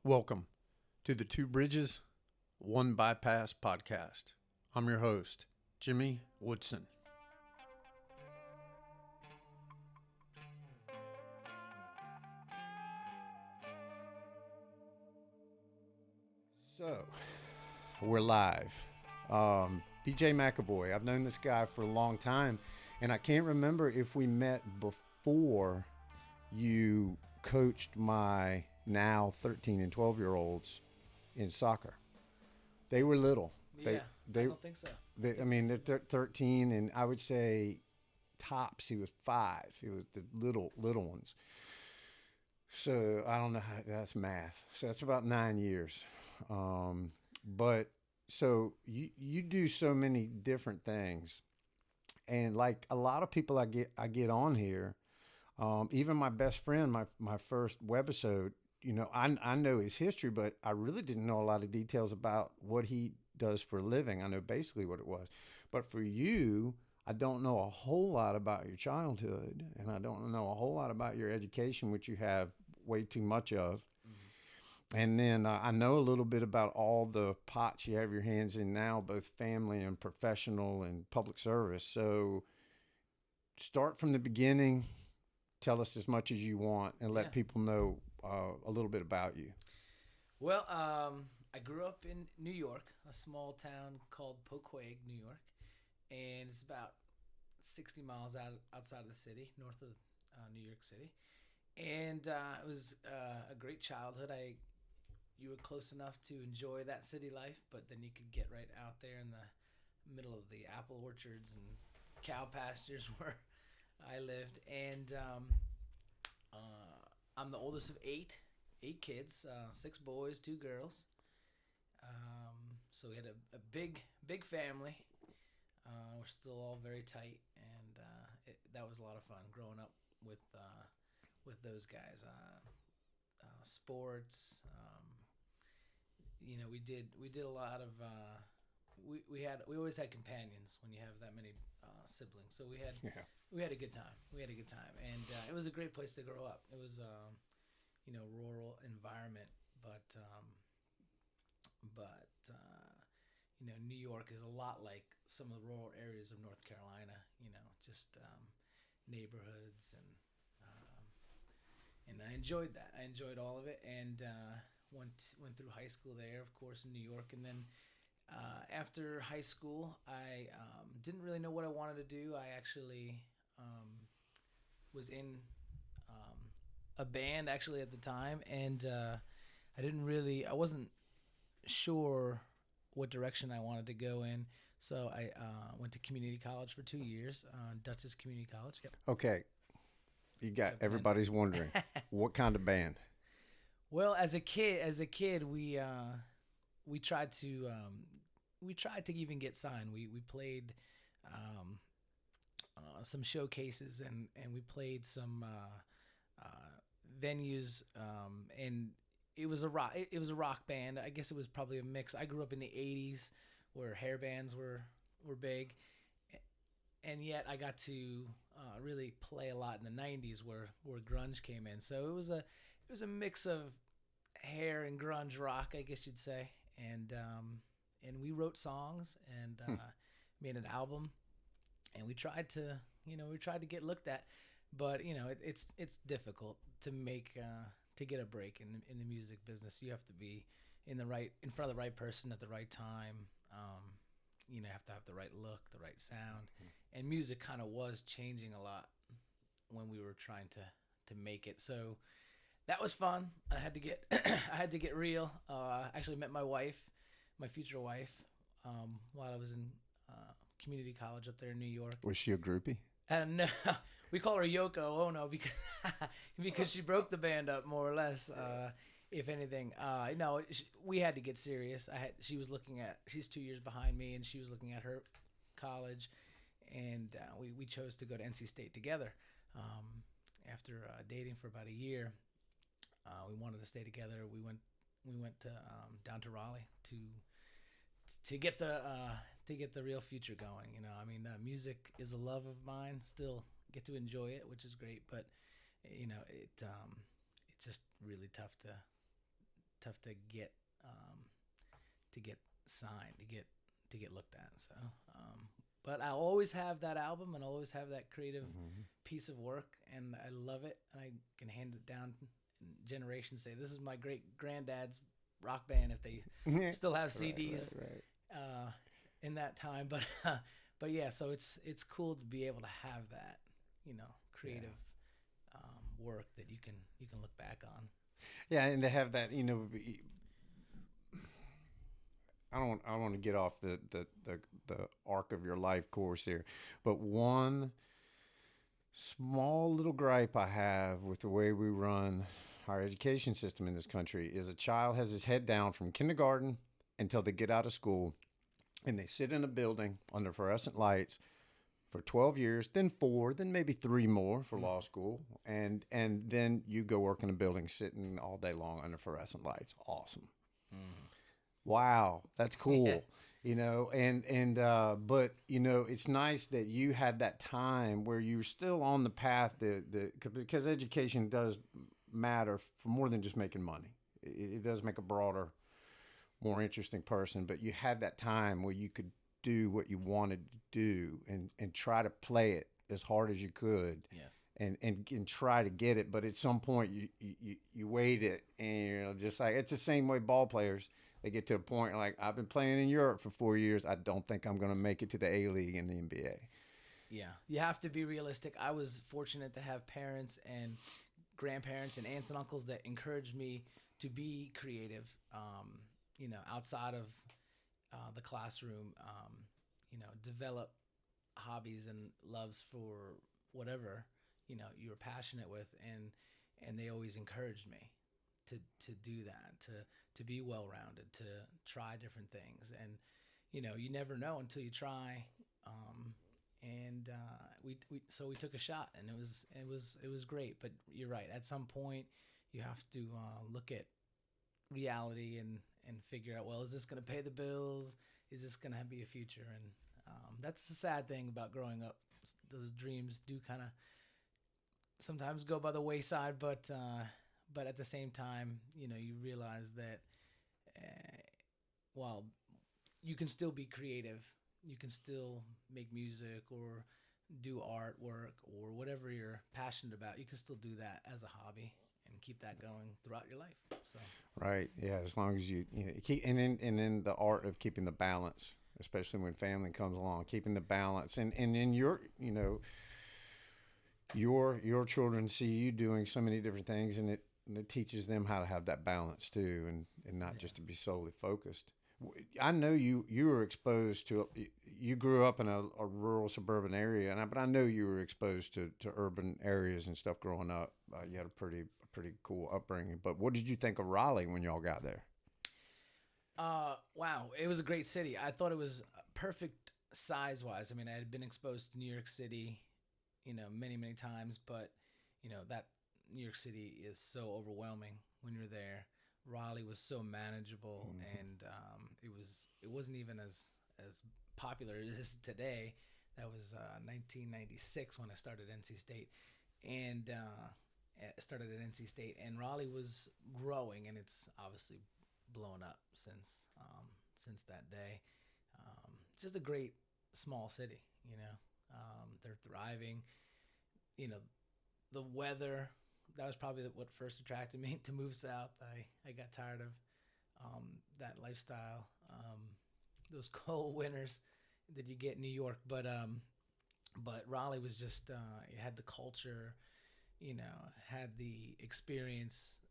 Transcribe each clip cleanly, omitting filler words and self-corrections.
Welcome to the Two Bridges, One Bypass podcast. I'm your host, Jimmy Woodson. So, we're live. BJ McAvoy. I've known this guy for a long time, and I can't remember if we met before you coached my now 13 and 12-year-olds in soccer. They were little. I don't think so. They're 13, and I would say tops, he was 5. He was the little ones. So I don't know how that's math. So that's about 9 years. But so you do so many different things, and like a lot of people I get on here, even my best friend, my first webisode, I know his history, but I really didn't know a lot of details about what he does for a living. I know basically what it was, but for you, I don't know a whole lot about your childhood, and I don't know a whole lot about your education, which you have way too much of. And then I know a little bit about all the pots you have your hands in now, both family and professional and public service. So start from the beginning, tell us as much as you want, and let people know a little bit about you. Well, I grew up in New York, a small town called Poquay, New York, and it's about 60 miles outside of the city, north of New York City. And it was a great childhood. You were close enough to enjoy that city life, but then you could get right out there in the middle of the apple orchards and cow pastures where I lived. And I'm the oldest of eight kids, 6 boys, 2 girls. So we had a big family. We're still all very tight, and that was a lot of fun growing up with those guys. Sports. We did a lot of. We always had companions when you have that many siblings. So we had a good time. And it was a great place to grow up. It was rural environment, but New York is a lot like some of the rural areas of North Carolina. Just neighborhoods, and I enjoyed that. I enjoyed all of it, and went through high school there, of course, in New York. And then after high school, I didn't really know what I wanted to do. I actually was in a band actually at the time, and I wasn't sure what direction I wanted to go in. So I went to community college for 2 years, Dutchess Community College. Yep. Okay. You got everybody's wondering what kind of band? Well, as a kid, we tried to even get signed. We played some showcases, and we played some venues, and it was a rock band. I guess it was probably a mix. I grew up in the 80s where hair bands were big, and yet I got to really play a lot in the 90s where grunge came in. So it was a mix of hair and grunge rock, I guess you'd say. And we wrote songs and made an album, and we tried to get looked at, but it's difficult to make to get a break in the music business. You have to be in front of the right person at the right time. You have to have the right look, the right sound, and music kind of was changing a lot when we were trying to make it. So that was fun. I had to get I had to get real. Actually met my future wife, while I was in community college up there in New York. Was she a groupie? No, we call her Yoko Ono because she broke the band up more or less. If anything, no, we had to get serious. She's 2 years behind me, and she was looking at her college, and we chose to go to NC State together. After dating for about a year, we wanted to stay together. We went to down to Raleigh to get the real future going. Music is a love of mine. Still get to enjoy it, which is great. But it's just really tough tough to get signed, to get looked at. So, but I always have that album and always have that creative piece of work, and I love it, and I can hand it down. Generations say this is my great granddad's rock band if they still have CDs in that time. But yeah, so it's cool to be able to have that, creative work that you can look back on. Yeah, and to have that, I don't want to get off the arc of your life course here, but one small little gripe I have with the way we run our education system in this country is a child has his head down from kindergarten until they get out of school, and they sit in a building under fluorescent lights for 12 years, then 4, then maybe 3 more for law school, and then you go work in a building sitting all day long under fluorescent lights. Awesome. Wow, that's cool. But it's nice that you had that time where you're still on the path because education does matter for more than just making money. It does make a broader, more interesting person, but you had that time where you could do what you wanted to do and try to play it as hard as you could. Yes. And try to get it, but at some point you wait it, and just like it's the same way ball players, they get to a point like, I've been playing in Europe for 4 years, I don't think I'm going to make it to the A League in the NBA. Yeah, you have to be realistic. I was fortunate to have parents and grandparents and aunts and uncles that encouraged me to be creative, outside of the classroom, develop hobbies and loves for whatever, you were passionate with. And they always encouraged me to do that, to be well-rounded, to try different things. And, you never know until you try. So we took a shot, and it was great. But you're right. At some point, you have to look at reality and figure out, well, is this going to pay the bills? Is this going to be a future? And that's the sad thing about growing up. Those dreams do kind of sometimes go by the wayside, but at the same time, you realize that while you can still be creative, you can still make music or do artwork or whatever you're passionate about. You can still do that as a hobby and keep that going throughout your life. So right, yeah, as long as you keep, and then the art of keeping the balance, especially when family comes along, keeping the balance, and in your your children see you doing so many different things, and it teaches them how to have that balance too, and not just to be solely focused. I know you were exposed to, you grew up in a rural suburban area, but I know you were exposed to urban areas and stuff growing up. You had a pretty cool upbringing. But what did you think of Raleigh when y'all got there? Wow, it was a great city. I thought it was perfect size-wise. I mean, I had been exposed to New York City, many times, but that New York City is so overwhelming when you're there. Raleigh was so manageable, and it wasn't even as popular as it is today. That was 1996 when I started NC State, and started at NC State, and Raleigh was growing, and it's obviously blown up since that day. Just a great small city, they're thriving. The weather. That was probably what first attracted me to move south. I got tired of that lifestyle, those cold winters that you get in New York. But Raleigh was just it had the culture, had the experience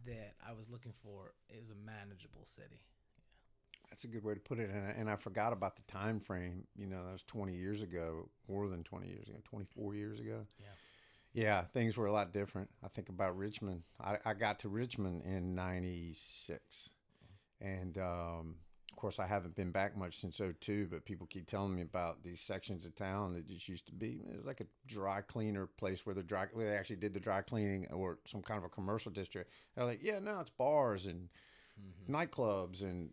that I was looking for. It was a manageable city. That's a good way to put it. And I forgot about the time frame. That was 20 years ago, more than 20 years ago, 24 years ago. Yeah. Yeah, things were a lot different. I think about Richmond. I got to Richmond in 96. And, of course, I haven't been back much since '02, but people keep telling me about these sections of town that just used to be, it was like a dry cleaner place where they actually did the dry cleaning, or some kind of a commercial district. They're like, yeah, no, it's bars and nightclubs and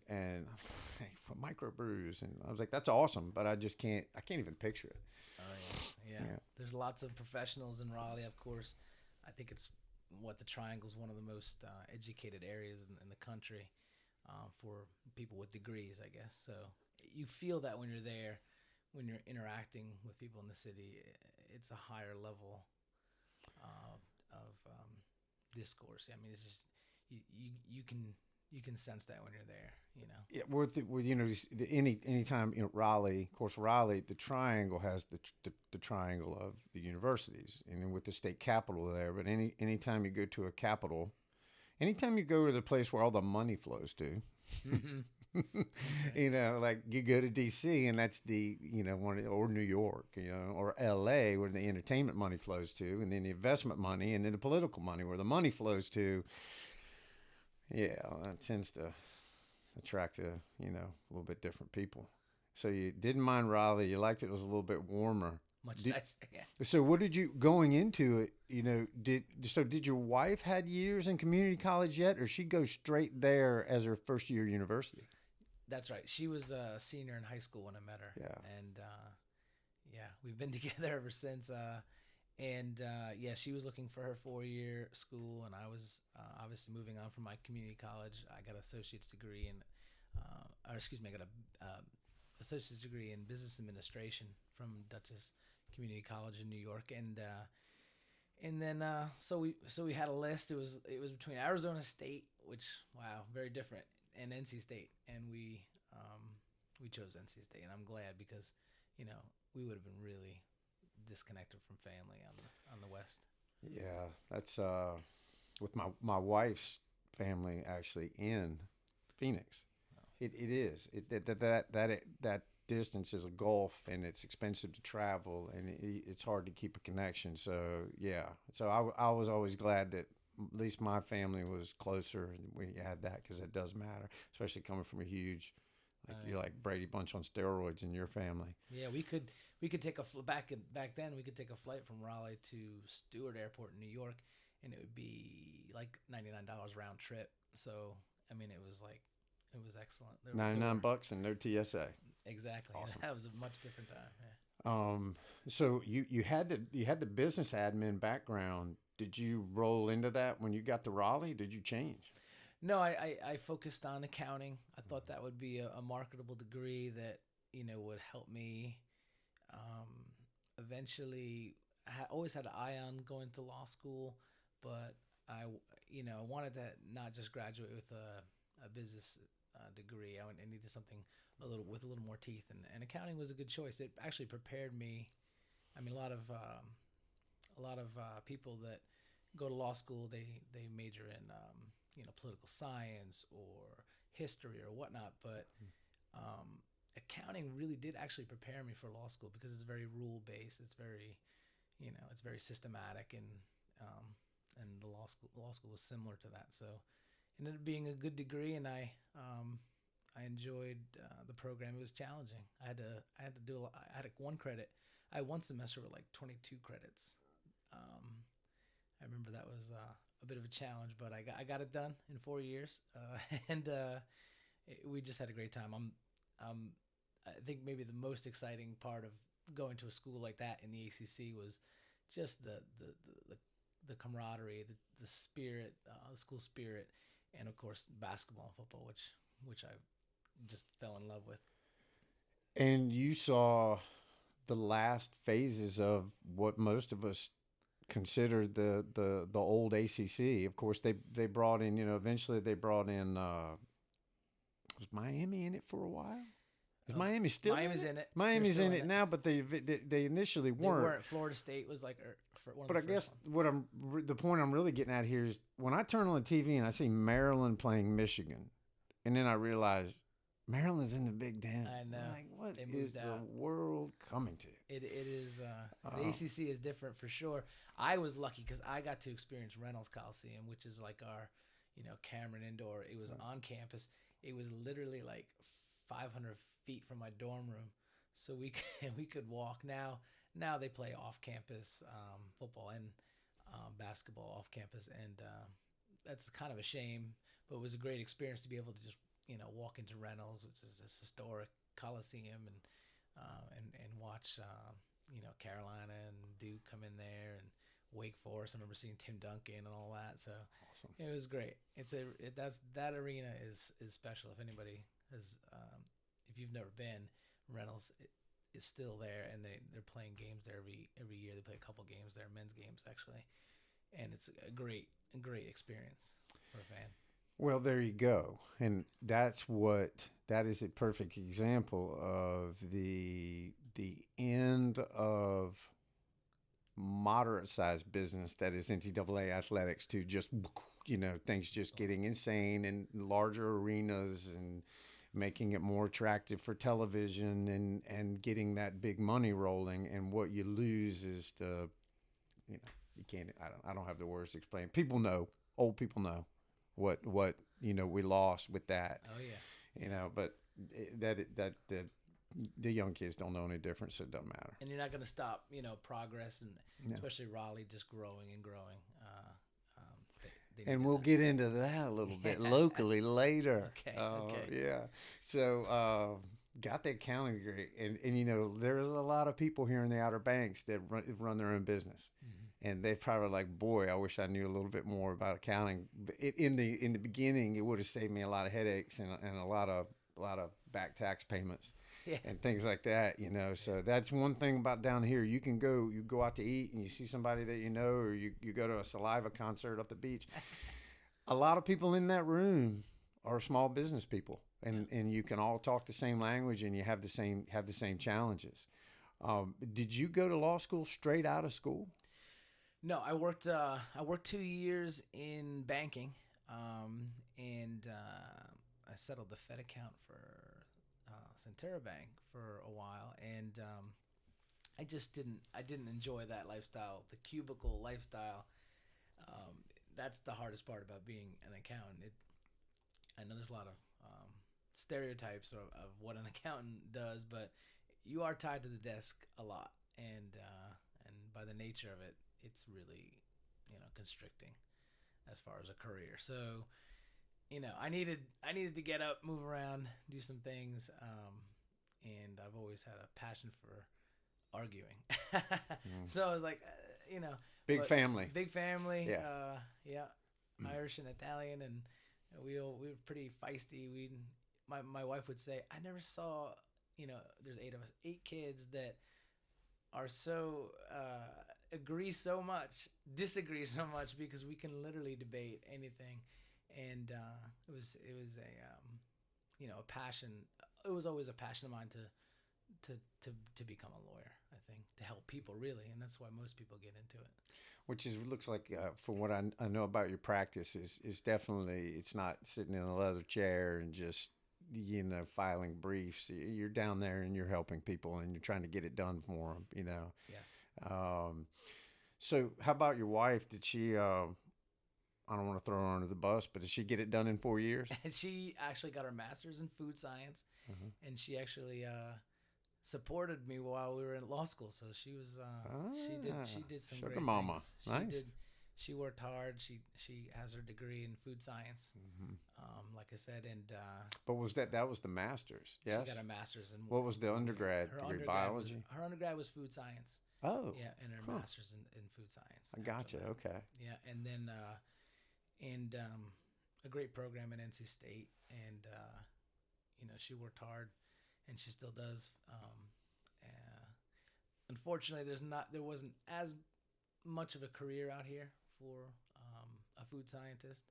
microbrews. And I was like, that's awesome, but I can't even picture it. Oh, yeah. There's lots of professionals in Raleigh, of course. I think it's the Triangle is one of the most educated areas in the country for people with degrees, I guess. So you feel that when you're there, when you're interacting with people in the city, it's a higher level of discourse. I mean, it's just you can sense that when you're there. Yeah, with anytime Raleigh, of course, Raleigh, the Triangle has the triangle of the universities, and then with the state capital there. But anytime you go to a capital, anytime you go to the place where all the money flows to, like you go to D.C. and that's the or New York, or L.A. where the entertainment money flows to, and then the investment money, and then the political money where the money flows to. Yeah, that tends to attract a little bit different people. So you didn't mind Raleigh. You liked it was a little bit warmer. Much nicer, yeah. So what did you going into it? Did your wife had years in community college yet, or she go straight there as her first year university? That's right. She was a senior in high school when I met her. Yeah. And we've been together ever since. She was looking for her 4-year school, and I was obviously moving on from my community college. I got an associate's degree I got a associate's degree in business administration from Dutchess Community College in New York, and then so we had a list. It was between Arizona State, which very different, and NC State, and we chose NC State, and I'm glad because we would have been really disconnected from family on the west. Yeah, that's with my wife's family actually in Phoenix. Oh. It is that distance is a gulf, and it's expensive to travel, and it's hard to keep a connection. So yeah, so I was always glad that at least my family was closer, and we had that because it does matter, especially coming from a huge. You're like Brady Bunch on steroids in your family. Yeah, we could take back then we could take a flight from Raleigh to Stewart Airport in New York, and it would be like $99 round trip. So I mean, it was excellent. $99 and no TSA. Exactly. Awesome. That was a much different time. Yeah. So you had the business admin background. Did you roll into that when you got to Raleigh? Did you change? No, I focused on accounting. I thought that would be a marketable degree that would help me. Eventually, I always had an eye on going to law school, but I wanted to not just graduate with a business degree. I needed something with a little more teeth, and accounting was a good choice. It actually prepared me. I mean, a lot of people that go to law school, they major in political science or history or whatnot, but accounting really did actually prepare me for law school because it's very rule based. It's very it's very systematic, and the law school was similar to that. So it ended up being a good degree, and I enjoyed the program. It was challenging. I had to do I had one credit. I had one semester with like 22 credits. I remember that was a bit of a challenge, but I got it done in 4 years, and we just had a great time. I think maybe the most exciting part of going to a school like that in the ACC was just the camaraderie, the spirit, the school spirit, and of course basketball and football, which I just fell in love with. And you saw the last phases of what most of us considered the old ACC. Of course, they brought in, eventually they brought in. Was Miami in it for a while? Is Miami still? Miami's in it. Miami's in it now, but they initially weren't. They weren't. Florida State was like one but of the I guess the point I'm really getting at here is when I turn on the TV and I see Maryland playing Michigan, and then I realize Maryland's in the Big Ten. I know. Like, what is the world coming to? It is. The ACC is different for sure. I was lucky because I got to experience Reynolds Coliseum, which is like our, Cameron Indoor. It was on campus. It was literally like 500 feet from my dorm room, so we could walk. Now they play off campus football and basketball off campus, and that's kind of a shame. But it was a great experience to be able to just walk into Reynolds, which is this historic coliseum, and watch Carolina and Duke come in there, and Wake Forest. I remember seeing Tim Duncan and all that. So Awesome. it was great. That arena is special. If anybody has, if you've never been, Reynolds is still there, and they're playing games there every year. They play a couple games there, men's games actually, and it's a great experience for a fan. Well, there you go. And that is a perfect example of the end of moderate sized business that is NCAA athletics to just, things just getting insane and larger arenas and making it more attractive for television and getting that big money rolling. And what you lose is you can't, I don't have the words to explain. People know, old people know what we lost with that. Oh yeah. But the young kids don't know any difference, so it doesn't matter. And you're not going to stop, progress, and especially Raleigh just growing and growing. And we'll get into that a little bit locally later. Okay. Yeah. So got that accounting degree, and there's a lot of people here in the Outer Banks that run their own business. Mm-hmm. And they probably like, boy, I wish I knew a little bit more about accounting. In the beginning, it would have saved me a lot of headaches and a lot of back tax payments. Yeah. And things like that, So that's one thing about down here. You go out to eat and you see somebody that or you go to a Saliva concert up the beach. A lot of people in that room are small business people, and you can all talk the same language, and you have the same challenges. Did you go to law school straight out of school? No, I worked 2 years in banking, and I settled the Fed account for Centera Bank for a while, and I didn't enjoy that lifestyle, the cubicle lifestyle. That's the hardest part about being an accountant. I know there's a lot of stereotypes of what an accountant does, but you are tied to the desk a lot, and by the nature of it, it's really constricting as far as a career. So I needed to get up, move around, do some things, and I've always had a passion for arguing. So I was like, big family, yeah, Irish and Italian, and we were pretty feisty. My wife would say, I never saw, there's 8 of us, 8 kids that are so agree so much, disagree so much, because we can literally debate anything. And it was a passion. It was always a passion of mine to become a lawyer. I think to help people really, and that's why most people get into it. Which looks like, from what I know about your practice, is definitely, it's not sitting in a leather chair and just filing briefs. You're down there and you're helping people and you're trying to get it done for them. Yes. So how about your wife? Did she? I don't want to throw her under the bus, but did she get it done in 4 years? And she actually got her master's in food science, and she actually supported me while we were in law school. So she was she did some sugar great mama. things. Nice. She worked hard. She has her degree in food science, like I said, and but was that was the master's? Yes, she got a master's in. What was the undergrad degree? Biology. Her undergrad was food science. Oh, yeah, and her master's in food science. I gotcha. Okay. Yeah, and then a great program at NC State, and she worked hard, and she still does. Unfortunately, there wasn't as much of a career out here for a food scientist,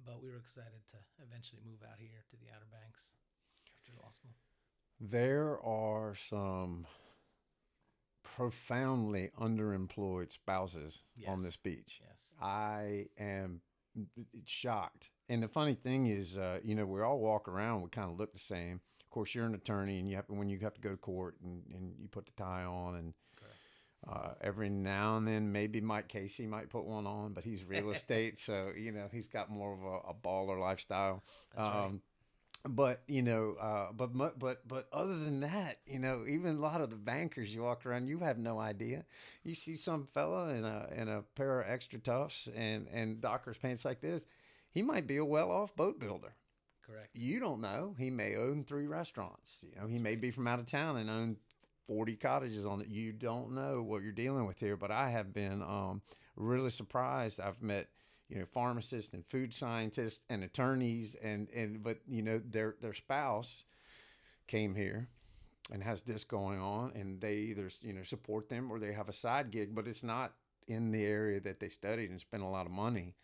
but we were excited to eventually move out here to the Outer Banks after law school. There are some profoundly underemployed spouses on this beach. Yes. I am shocked. And the funny thing is, we all walk around, we kind of look the same. Of course, you're an attorney, and when you have to go to court, and you put the tie on, and every now and then maybe Mike Casey might put one on, but he's real estate, so he's got more of a baller lifestyle. That's right. But but other than that, even a lot of the bankers you walk around, you have no idea. You see some fella in a pair of extra tufts and Dockers pants like this, he might be a well-off boat builder. Correct. You don't know. He may own 3 restaurants. He may be from out of town and own 40 cottages on it. You don't know what you're dealing with here. But I have been really surprised. I've met, pharmacists and food scientists and attorneys, but their spouse came here and has this going on, and they either support them or they have a side gig, but it's not in the area that they studied and spent a lot of money,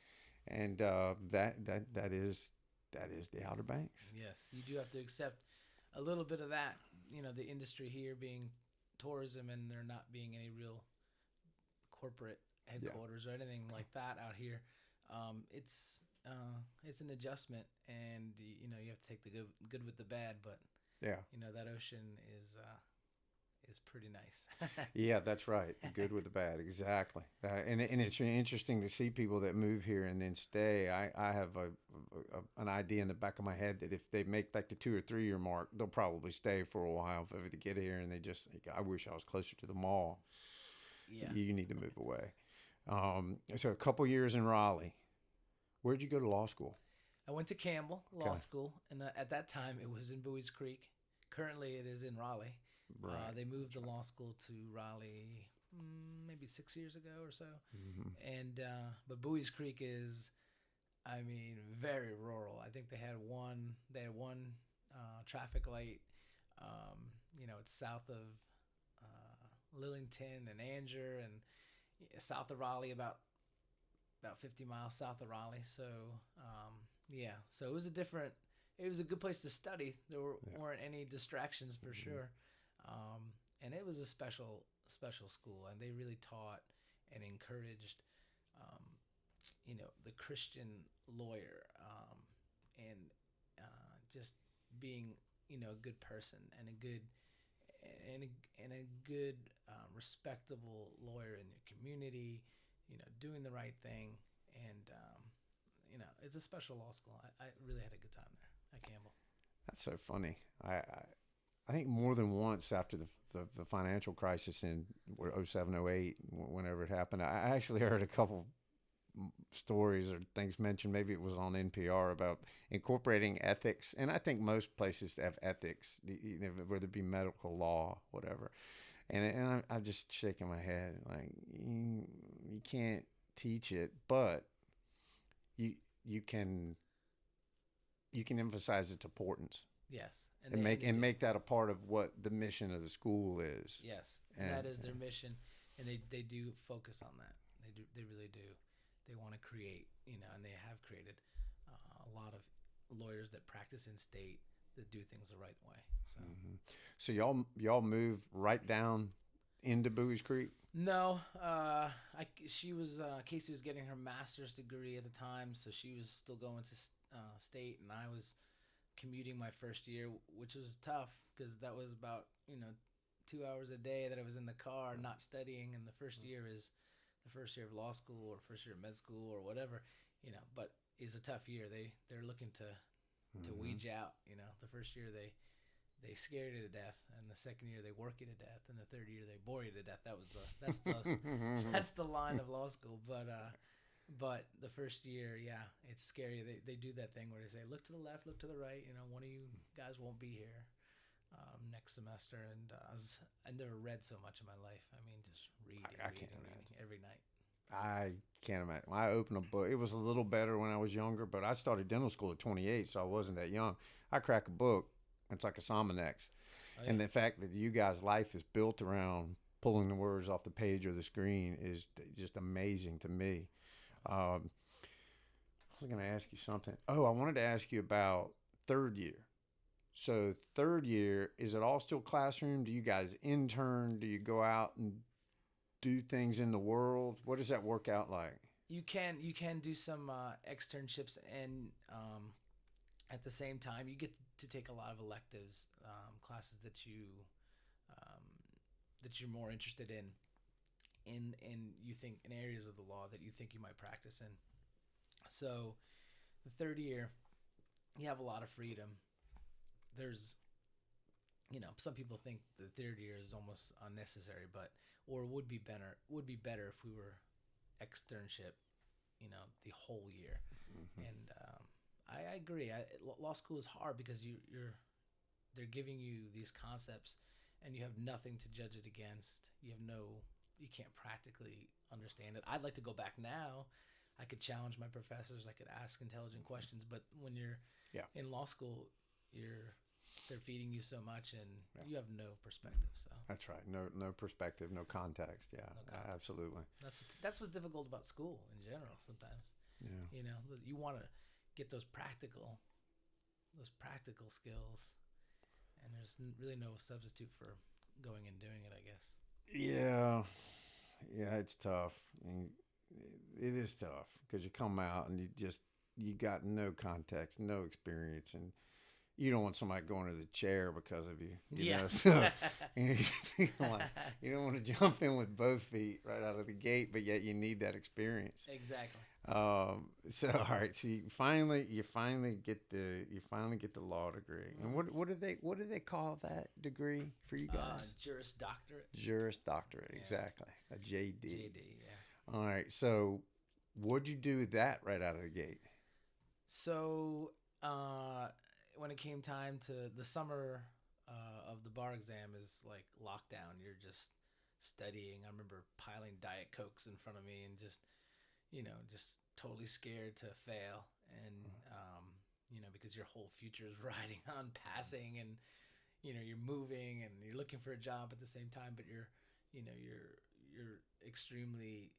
and that is the Outer Banks. Yes, you do have to accept a little bit of that. The industry here being tourism, and there not being any real corporate headquarters or anything like that out here. It's an adjustment, and you have to take the good with the bad. But yeah, that ocean is pretty nice. Yeah, that's right. Good with the bad, exactly. And it's interesting to see people that move here and then stay. I have an idea in the back of my head that if they make like the 2 or 3 year mark, they'll probably stay for a while if they get here and they just I wish I was closer to the mall. Yeah, you need to move away. So a couple years in Raleigh. Where'd you go to law school? I went to Campbell Law School, and at that time it was in Bowie's Creek. Currently, it is in Raleigh. Right. They moved the law school to Raleigh maybe 6 years ago or so, and but Bowie's Creek is, very rural. I think they had one traffic light. It's south of Lillington and Anger, and south of Raleigh, about 50 miles south of Raleigh. So so it was a good place to study. There weren't any distractions for sure. And it was a special school, and they really taught and encouraged, the Christian lawyer, and just being, a good person and a good respectable lawyer in your community, doing the right thing, and it's a special law school. I really had a good time there at Campbell. That's so funny. I think more than once after the financial crisis in 07, 08, whenever it happened, I actually heard a couple stories or things mentioned, maybe it was on NPR, about incorporating ethics. And I think most places have ethics, whether it be medical law, whatever. And I'm just shaking my head like, you can't teach it, but you can emphasize its importance. Yes. And make that a part of what the mission of the school is. Yes, and that is their mission, and they do focus on that. They really do. They want to create, and they have created a lot of lawyers that practice in state that do things the right way. So, So y'all moved right down into Bowie's Creek? No, Casey was getting her master's degree at the time, so she was still going to state, and I was commuting my first year, which was tough because that was about 2 hours a day that I was in the car not studying. And the first year is the first year of law school or first year of med school or whatever, but it's a tough year. They're looking to weed you out. The first year they scare you to death, and the second year they work you to death, and the third year they bore you to death. That's the line of law school. But the first year, it's scary. They do that thing where they say, look to the left, look to the right. One of you guys won't be here next semester. And I never read so much in my life. Just reading every night. I can't imagine. I opened a book. It was a little better when I was younger, but I started dental school at 28, so I wasn't that young. I crack a book. It's like a Somonex. Oh, yeah. And the fact that you guys' life is built around pulling the words off the page or the screen is just amazing to me. I was going to ask you something. Oh, I wanted to ask you about third year. So third year, is it all still classroom? Do you guys intern? Do you go out and do things in the world? What does that work out like? You can do some externships, and at the same time, you get to take a lot of electives, classes that you're more interested in you think in areas of the law that you think you might practice in. So the third year, you have a lot of freedom. There's, some people think the third year is almost unnecessary, or would be better if we were externship, the whole year. And I agree. Law school is hard because they're giving you these concepts, and you have nothing to judge it against. You have no practically understand it. I'd like to go back now. I could challenge my professors. I could ask intelligent questions. But when you're in law school, they're feeding you so much, and you have no perspective. So that's right. No perspective, no context. Yeah, no context. Absolutely. That's what's difficult about school in general. Sometimes, you know, you want to get those practical skills, and there's really no substitute for going and doing it, I guess. Yeah, it's tough. I mean, it is tough because you come out and you got no context, no experience, and you don't want somebody going to the chair because of you. You know? So you don't want to jump in with both feet right out of the gate, but yet you need that experience. Exactly. So all right, so you finally get the law degree. And what do they call that degree for you guys? Juris Doctorate. Juris Doctorate, exactly. A JD. JD, yeah. All right. So what'd you do with that right out of the gate? So when it came time to the summer of the bar exam is like lockdown. You're just studying. I remember piling Diet Cokes in front of me and just totally scared to fail. And, because your whole future is riding on passing, and, you're moving and you're looking for a job at the same time, but you're extremely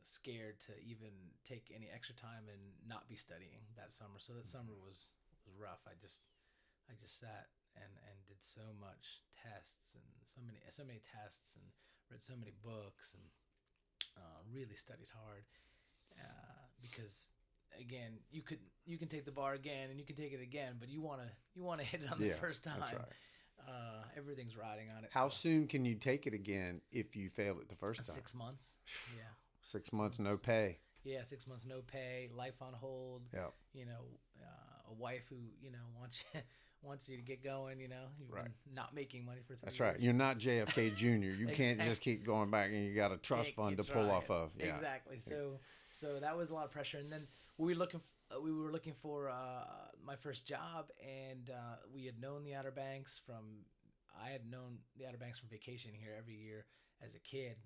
scared to even take any extra time and not be studying that summer. So that summer was rough. I just sat and did so much tests and so many tests and read so many books and really studied hard because again you can take the bar again and you can take it again, but you want to hit it on the first time. That's right. Everything's riding on it. How soon can you take it again if you failed it the first time? 6 months. Yeah. 6 months, no pay. Yeah, 6 months, no pay, life on hold. Yeah. A wife who wants you to get going. You've been not making money for 3 years. That's right. You're not JFK Jr. You can't just keep going back, and you got a trust fund to pull off of. Yeah. Exactly. So that was a lot of pressure, and then we were looking for my first job, and we had known the Outer Banks I had known the Outer Banks from vacation here every year as a kid.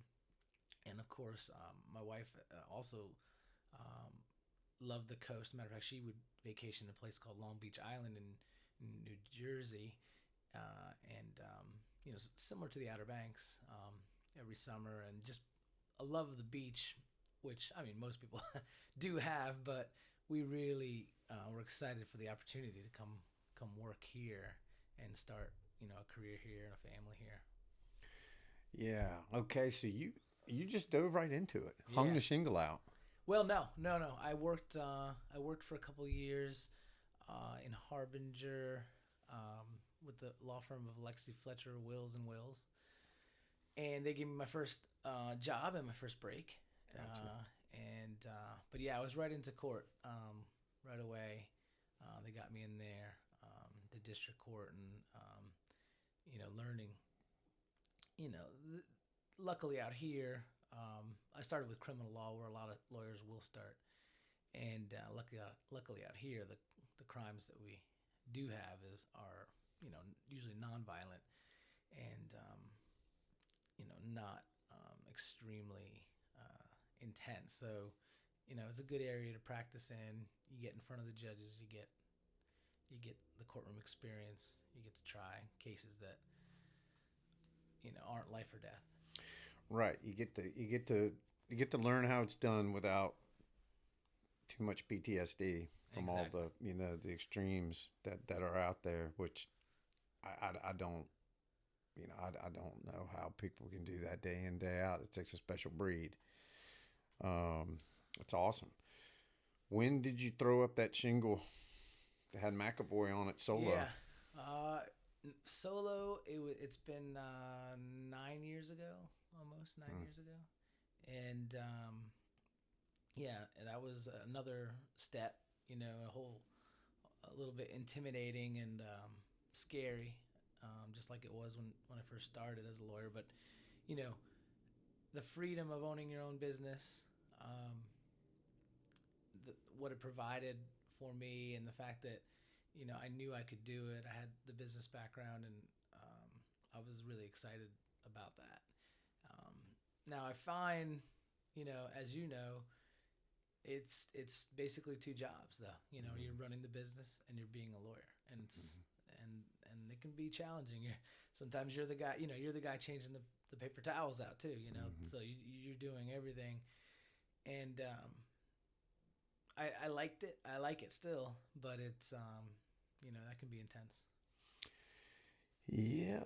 And of course, my wife also loved the coast. Matter of fact, she would vacation in a place called Long Beach Island in New Jersey, and similar to the Outer Banks every summer, and just a love of the beach, which most people do have, but we really were excited for the opportunity to come work here and start a career here and a family here. Yeah. Okay. So you just dove right into it. Hung the shingle out. Well, no. I worked for a couple of years in Harbinger with the law firm of Lexi Fletcher Wills and Wills, and they gave me my first job and my first break. Gotcha. But yeah, I was right into court right away. They got me in there, the district court, and learning. Luckily out here, I started with criminal law, where a lot of lawyers will start, and luckily out here, the crimes that we do have are usually nonviolent and not extremely intense. So it's a good area to practice in. You get in front of the judges, you get the courtroom experience, you get to try cases that aren't life or death. Right. You get to learn how it's done without too much PTSD from all the the extremes that are out there, which I don't I don't know how people can do that day in, day out. It takes a special breed. It's awesome. When did you throw up that shingle that had McAvoy on it solo? Yeah. Solo, it's been 9 years ago, almost 9 years ago. And that was another step, a little bit intimidating and scary, just like it was when I first started as a lawyer. But, the freedom of owning your own business, what it provided for me, and the fact that I knew I could do it. I had the business background, and I was really excited about that. Now I find, as you know, it's basically two jobs though. You're running the business and you're being a lawyer, and and it can be challenging. Sometimes you're the guy, you're the guy changing the paper towels out too. So you're doing everything, and I liked it. I like it still, but it's that can be intense. Yeah.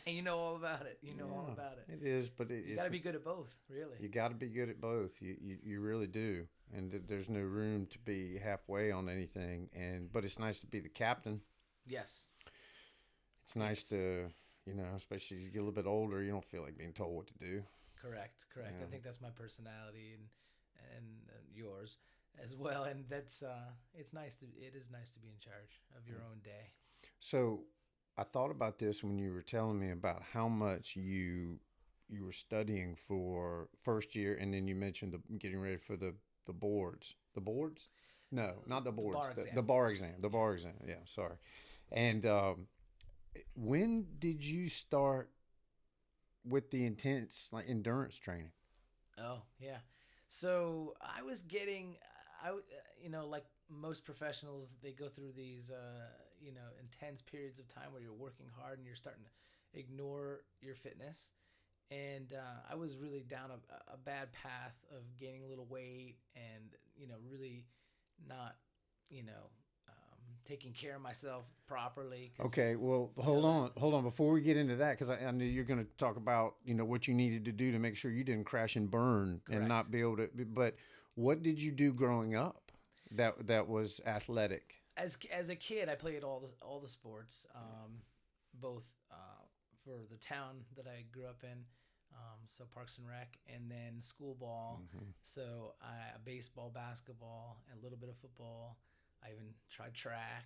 You know all about it. All about it. It is, but you got to be good at both, really. You got to be good at both. You really do, and there's no room to be halfway on anything. But it's nice to be the captain. Yes. It's nice to, especially as you get a little bit older, you don't feel like being told what to do. Correct. Yeah. I think that's my personality and yours as well. And that's it is nice to be in charge of your own day. So I thought about this when you were telling me about how much you were studying for first year, and then you mentioned getting ready for the boards. The boards? No, not the boards. The bar exam. The bar exam. Yeah, sorry. And when did you start with the intense endurance training? Oh yeah, so I was getting, like most professionals, they go through these intense periods of time where you're working hard and you're starting to ignore your fitness. And I was really down a bad path of gaining a little weight and really not taking care of myself properly. Okay, well, hold on. Before we get into that, because I knew you're going to talk about what you needed to do to make sure you didn't crash and burn. Correct. And not be able to. But what did you do growing up that was athletic? As a kid, I played all the sports, both for the town that I grew up in, so Parks and Rec, and then school ball. Mm-hmm. So baseball, basketball, and a little bit of football. I even tried track,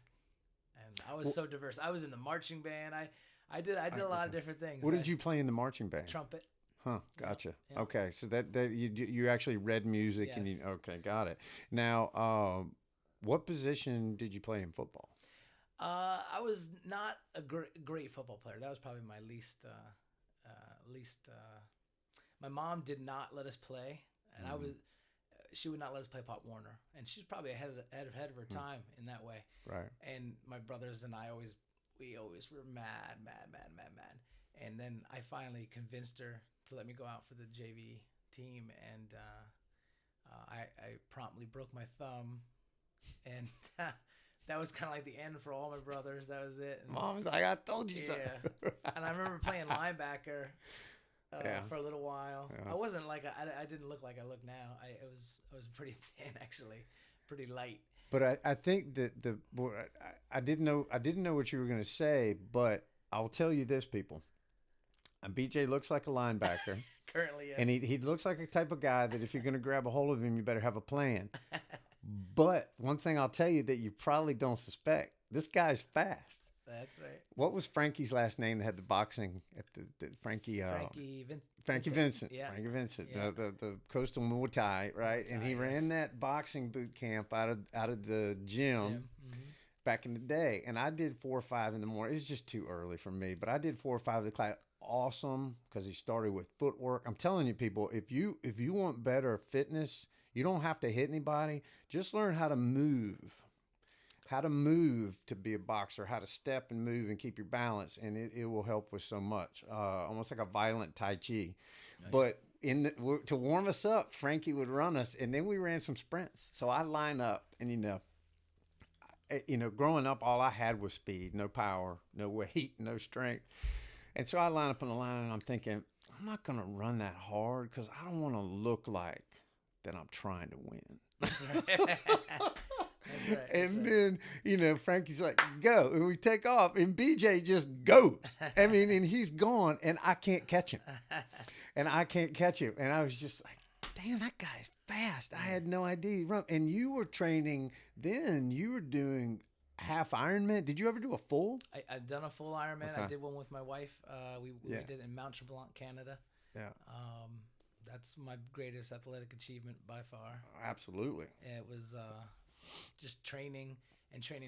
and I was so diverse. I was in the marching band. I did a lot of different things. What did you play in the marching band? Trumpet. Huh. Gotcha. Yeah. Okay, so that you actually read music. Yes. And okay, got it. Now, what position did you play in football? I was not a great football player. That was probably my least. My mom did not let us play, and she would not let us play Pop Warner, and she's probably ahead of her time in that way. Right. And my brothers and I we always were mad. And then I finally convinced her to let me go out for the JV team, and I promptly broke my thumb, and that was kind of like the end for all my brothers. That was it. And Mom was like, I told you so. Yeah. And I remember playing linebacker for a little while. Yeah. I wasn't like I didn't look like I look now. I was pretty thin, actually, pretty light. But I think that I didn't know what you were going to say, but I'll tell you this, people. BJ looks like a linebacker. Currently, yes. And he looks like a type of guy that if you're going to grab a hold of him, you better have a plan. But one thing I'll tell you that you probably don't suspect, this guy's fast. That's right. What was Frankie's last name that had the boxing at the Frankie Vincent. Yeah. Frankie Vincent. Yeah. The Coastal Muay Thai, right? And he ran that boxing boot camp out of the gym. Mm-hmm. Back in the day. And I did 4 or 5 in the morning. It's just too early for me, but I did 4 or 5 of the class. Awesome, because he started with footwork. I'm telling you, people, if you want better fitness, you don't have to hit anybody. Just learn how to move to be a boxer, how to step and move and keep your balance, and it will help with so much. Almost like a violent Tai Chi. Nice. But to warm us up, Frankie would run us, and then we ran some sprints. So I line up, and growing up, all I had was speed, no power, no weight, no strength. And so I line up on the line, and I'm thinking, I'm not going to run that hard because I don't want to look like that I'm trying to win. That's right. And then, Frankie's like, go. And we take off, and BJ just goes. I mean, and he's gone, and I can't catch him. And I was just like, damn, that guy's fast. I had no idea. And you were training then. You were doing half Ironman. Did you ever do a full? I've done a full Ironman. Okay. I did one with my wife. We did it in Mount Tremblant, Canada. Yeah. That's my greatest athletic achievement by far. Absolutely. And it was just training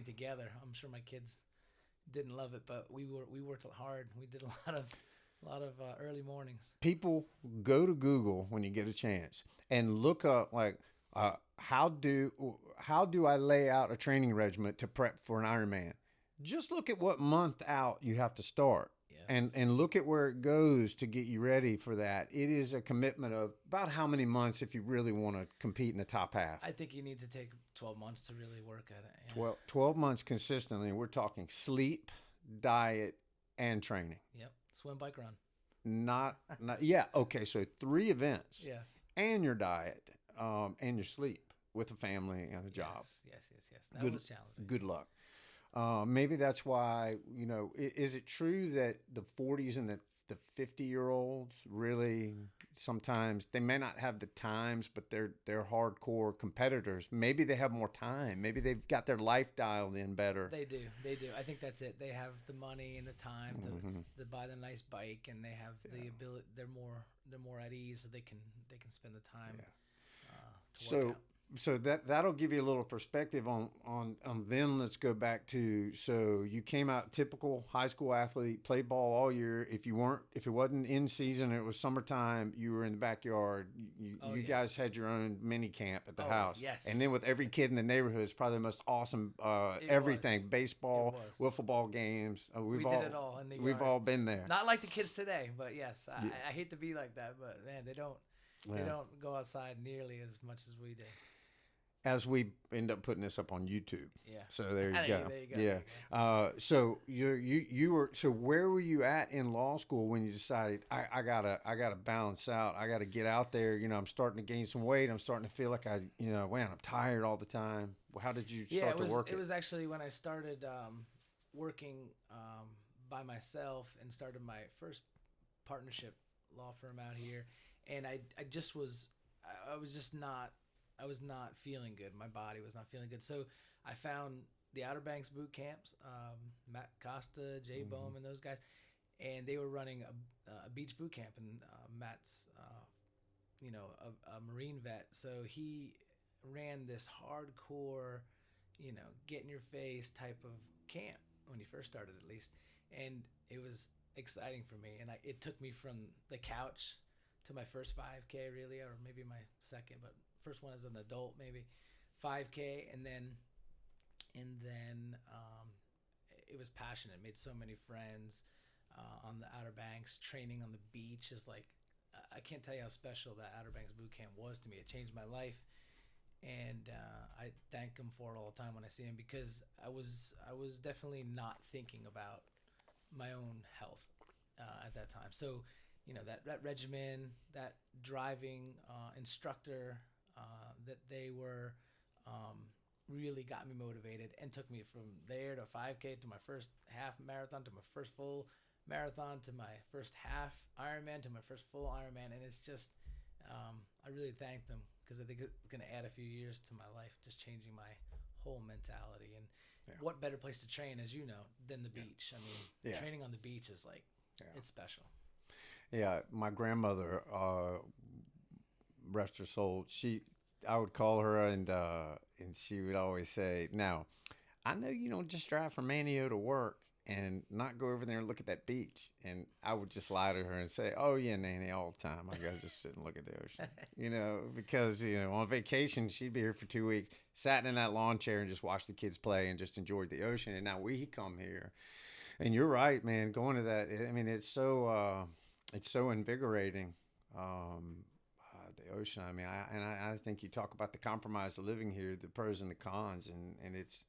together. I'm sure my kids didn't love it, but we worked hard. We did a lot of A lot of early mornings. People, go to Google when you get a chance and look up like how do I lay out a training regimen to prep for an Ironman? Just look at what month out you have to start. Yes. And look at where it goes to get you ready for that. It is a commitment of about how many months if you really want to compete in the top half. I think you need to take 12 months to really work at it. Yeah. 12 months consistently. We're talking sleep, diet, and training. Yep. Swim, bike, run. Not yeah. Okay, so 3 events. Yes. And your diet, and your sleep with a family and a job. Yes. That was challenging. Good luck. Maybe that's why, is it true that the 40s and the 50-year-olds really sometimes they may not have the times, but they're hardcore competitors. Maybe they have more time. Maybe they've got their life dialed in better. They do. I think that's it. They have the money and the time to buy the nice bike, and they have the ability. They're more at ease, so they can spend the time to work out. So that'll give you a little perspective on then. Let's go back to, so you came out typical high school athlete, played ball all year. If it wasn't in season, it was summertime, you were in the backyard. You guys had your own mini camp at the house. Yes. And then with every kid in the neighborhood, it's probably the most awesome everything. Baseball, wiffle ball games. We did it all in the yard. We've all been there. Not like the kids today, but yes, I hate to be like that, but man, they don't go outside nearly as much as we did. As we end up putting this up on YouTube. Yeah. So there you go. There you go. Yeah. So you were, so where were you at in law school when you decided I gotta balance out. I gotta get out there. I'm starting to gain some weight. I'm starting to feel like I'm tired all the time. How did you start to work it? It was actually when I started working by myself and started my first partnership law firm out here. And I was not feeling good. My body was not feeling good. So I found the Outer Banks boot camps, Matt Costa, Jay Bohm, and those guys, and they were running a beach boot camp. And Matt's, a Marine vet, so he ran this hardcore, get in your face type of camp when he first started, at least, and it was exciting for me. And it took me from the couch to my first 5K, really, or maybe my second, but first one as an adult, maybe 5K, and then it was passionate. Made so many friends on the Outer Banks. Training on the beach is like, I can't tell you how special that Outer Banks boot camp was to me. It changed my life, and I thank him for it all the time when I see him, because I was definitely not thinking about my own health at that time. So that regimen, that driving instructor, that they were really got me motivated and took me from there to 5K to my first half marathon to my first full marathon to my first half Ironman to my first full Ironman. And it's just, I really thank them, because I think it's going to add a few years to my life, just changing my whole mentality. And what better place to train, as you know, than the beach? I mean, training on the beach is like, it's special. Yeah, my grandmother, rest her soul, I would call her and she would always say, "Now, I know you don't just drive from Manio to work and not go over there and look at that beach." And I would just lie to her and say, "Oh yeah, Nanny, all the time. I gotta just sit and look at the ocean." Because on vacation she'd be here for 2 weeks, sat in that lawn chair and just watched the kids play and just enjoyed the ocean. And now we come here, and you're right, man. Going to that, I mean, it's so invigorating. The ocean. I mean, I think you talk about the compromise of living here, the pros and the cons, and it's,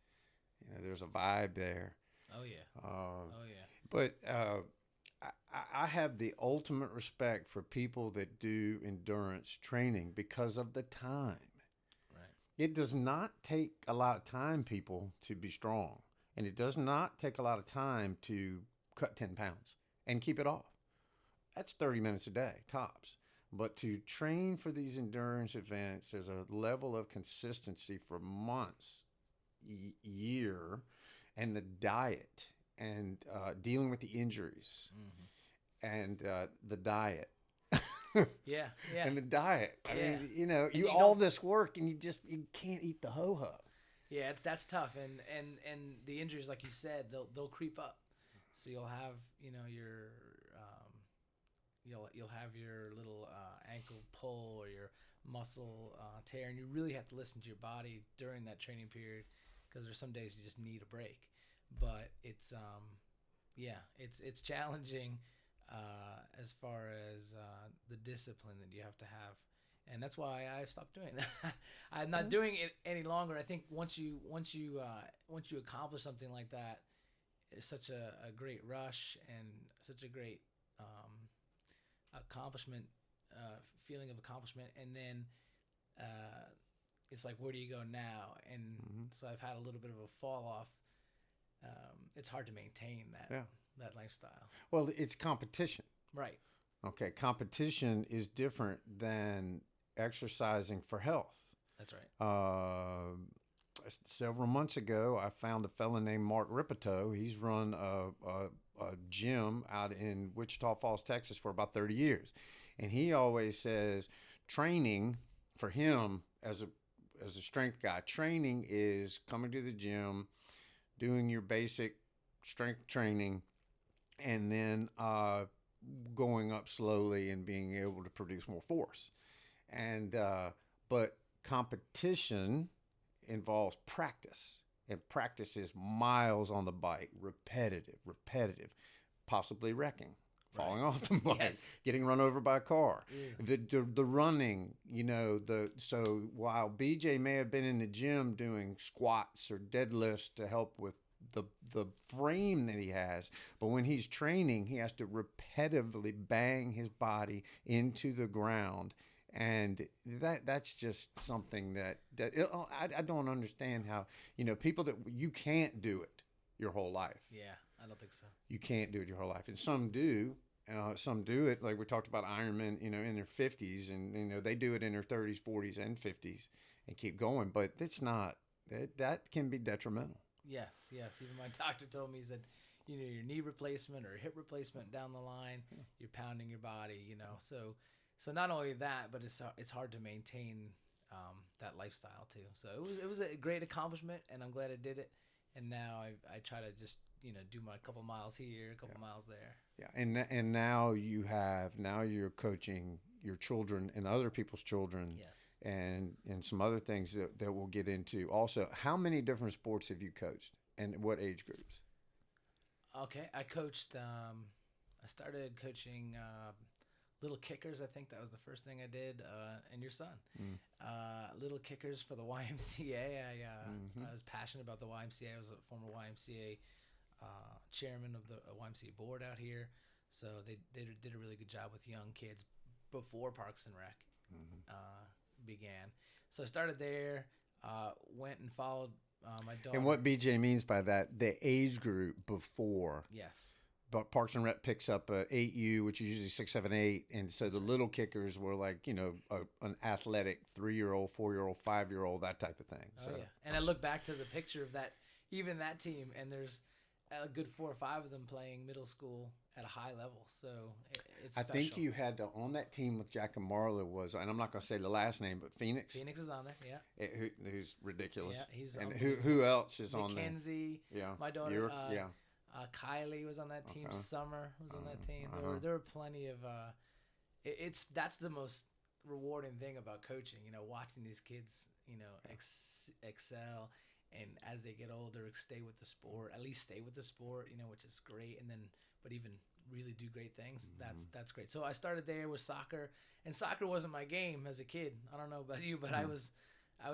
there's a vibe there. Oh yeah. But I have the ultimate respect for people that do endurance training because of the time. Right. It does not take a lot of time, people, to be strong, and it does not take a lot of time to cut 10 pounds and keep it off. That's 30 minutes a day, tops. But to train for these endurance events, there's a level of consistency for months, year, and the diet, and dealing with the injuries, and the diet. Yeah. And the diet. I mean, you all this work, and you can't eat the ho-ho. Yeah, that's tough, and the injuries, like you said, they'll creep up. So you'll have your you'll have your little ankle pull or your muscle tear, and you really have to listen to your body during that training period, because there's some days you just need a break. But it's it's challenging as far as the discipline that you have to have, and that's why I stopped doing that. I'm not doing it any longer. I think once you accomplish something like that, it's such a great rush and such a great accomplishment, feeling of accomplishment, and then it's like, where do you go now? And so I've had a little bit of a fall off. It's hard to maintain that lifestyle. Well, it's competition. Right. Okay, competition is different than exercising for health. That's right. Several months ago, I found a fella named Mark Ripito. He's run a gym out in Wichita Falls, Texas for about 30 years. And he always says training for him as a strength guy, training is coming to the gym, doing your basic strength training, and then going up slowly and being able to produce more force. And but competition involves practice, and practice is miles on the bike, repetitive, possibly wrecking, falling off the bike, getting run over by a car, the running, so while BJ may have been in the gym doing squats or deadlifts to help with the frame that he has, but when he's training, he has to repetitively bang his body into the ground. And that's just something that I don't understand how, people that you can't do it your whole life. Yeah, I don't think so. You can't do it your whole life. And some do. Some do it, like we talked about Ironman, in their 50s, and, they do it in their 30s, 40s, and 50s and keep going. But it's not, that can be detrimental. Yes. Even my doctor told me, he said, your knee replacement or hip replacement down the line, you're pounding your body, So not only that, but it's hard to maintain that lifestyle too. So it was a great accomplishment, and I'm glad I did it. And now I try to just do my couple miles here, a couple miles there. Yeah, and now you're coaching your children and other people's children. Yes. And some other things that we'll get into. Also, how many different sports have you coached, and what age groups? Okay, I coached. I started coaching. Little Kickers, I think that was the first thing I did, and your son. Little Kickers for the YMCA. I was passionate about the YMCA. I was a former YMCA chairman of the YMCA board out here, so they did a really good job with young kids before Parks and Rec began. So I started there, went and followed my daughter. And what BJ means by that, the age group before. Yes. But Parks and Rec picks up 8U, which is usually 6, 7, 8, and so the little kickers were like an athletic 3-year-old, 4-year-old, 5-year-old, that type of thing. Oh yeah, and I look back to the picture of that, even that team, and there's a good 4 or 5 of them playing middle school at a high level. So it's special. I think you had on that team with Jack and Marla was, and I'm not going to say the last name, but Phoenix. Phoenix is on there, yeah. Who's ridiculous. Yeah, he's and who else is on there? Mackenzie. Yeah, my daughter. Kylie was on that team. Okay. Summer was on that team. There were plenty of. That's the most rewarding thing about coaching. Watching these kids, excel, and as they get older, stay with the sport. At least stay with the sport, which is great. And then, but even really do great things. That's great. So I started there with soccer, and soccer wasn't my game as a kid. I don't know about you, but I was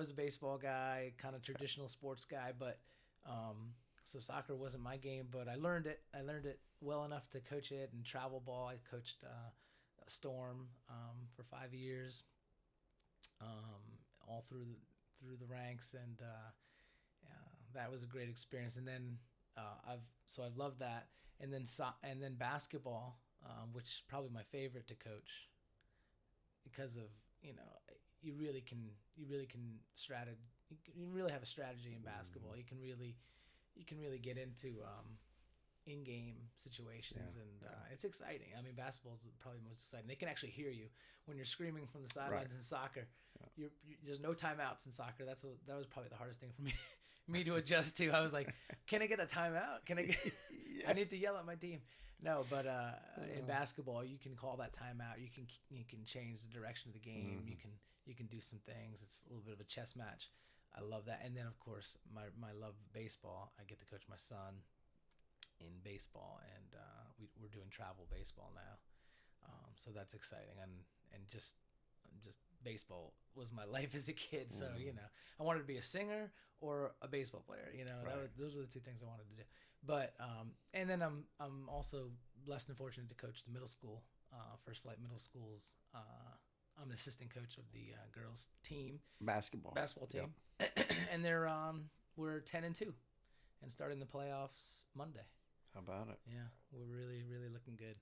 a baseball guy, kind of traditional sports guy, but. So soccer wasn't my game, but I learned it. I learned it well enough to coach it. And travel ball, I coached Storm for 5 years, all through the ranks, and that was a great experience. And then I've loved that. And then basketball, which is probably my favorite to coach, because of you really have a strategy in basketball. You can really get into in-game situations, and it's exciting. I mean, basketball is probably the most exciting. They can actually hear you when you're screaming from the sidelines in soccer. There's no timeouts in soccer. That was probably the hardest thing for me to adjust to. I was like, can I get a timeout? Can I get? I need to yell at my team. No, but in basketball, you can call that timeout. You can change the direction of the game. You can do some things. It's a little bit of a chess match. I love that. And then of course my love of baseball. I get to coach my son in baseball, and we're doing travel baseball now. So that's exciting, and just baseball was my life as a kid. So I wanted to be a singer or a baseball player. Those were the two things I wanted to do. But and then I'm also blessed and fortunate to coach the middle school, First Flight Middle Schools. I'm an assistant coach of the girls team, basketball team, and we're 10-2, and starting the playoffs Monday. How about it? Yeah, we're really looking good.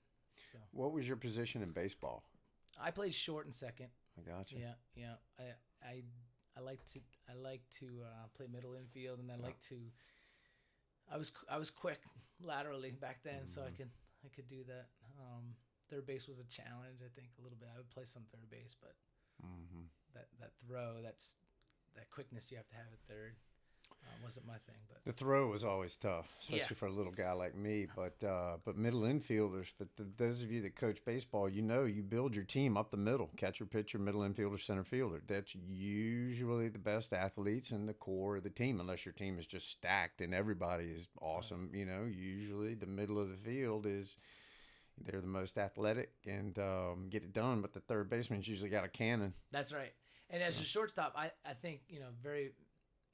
So, what was your position in baseball? I played short and second. I got you. Yeah. I like to play middle infield, and I was quick laterally back then, so I could do that. Third base was a challenge, I think, a little bit. I would play some third base, but that throw, that quickness you have to have at third. Wasn't my thing, but the throw was always tough, especially for a little guy like me. But middle infielders, those of you that coach baseball, you build your team up the middle: catcher, pitcher, middle infielder, center fielder. That's usually the best athletes in the core of the team, unless your team is just stacked and everybody is awesome. Usually the middle of the field they're the most athletic and get it done. But the third baseman's usually got a cannon. That's right. And as a shortstop, I think very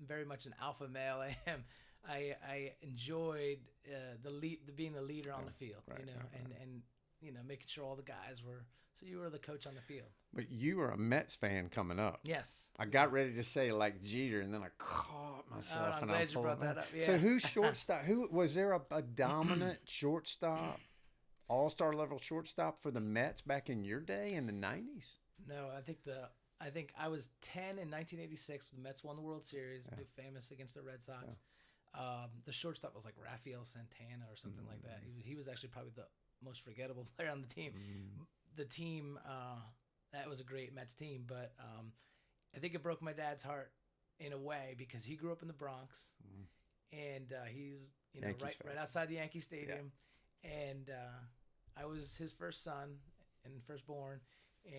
very much an alpha male. I enjoyed being the leader on the field, and making sure all the guys were. So you were the coach on the field. But you were a Mets fan coming up. Yes. I got ready to say like Jeter, and then I caught myself. I'm glad you brought that up. Yeah. So who's shortstop? Who was there a dominant shortstop, all-star level shortstop for the Mets back in your day in the 90s? No, I think I was 10 in 1986 when the Mets won the World Series, famous against the Red Sox. Yeah. The shortstop was like Rafael Santana or something like that. He was actually probably the most forgettable player on the team. The team, that was a great Mets team, but I think it broke my dad's heart in a way because he grew up in the Bronx, and he's right outside the Yankee Stadium, and I was his first son and firstborn.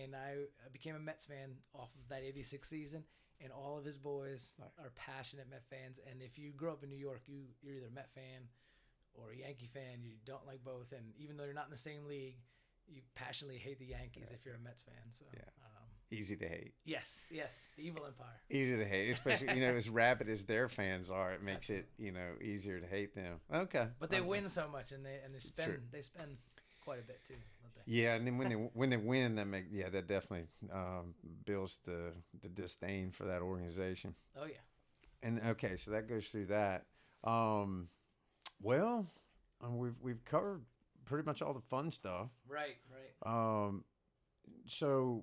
And I became a Mets fan off of that 86 season, and all of his boys are passionate Met fans. And if you grow up in New York, you're either a Met fan or a Yankee fan. You don't like both. And even though you're not in the same league, you passionately hate the Yankees if you're a Mets fan. So easy to hate. Yes, the evil empire. Easy to hate, especially as rabid as their fans are. It makes it easier to hate them. Okay, but they win so much, and they spend quite a bit too. Yeah, and then when they win, that definitely builds the disdain for that organization. Oh yeah. And okay, so that goes through that. We've covered pretty much all the fun stuff. Right. So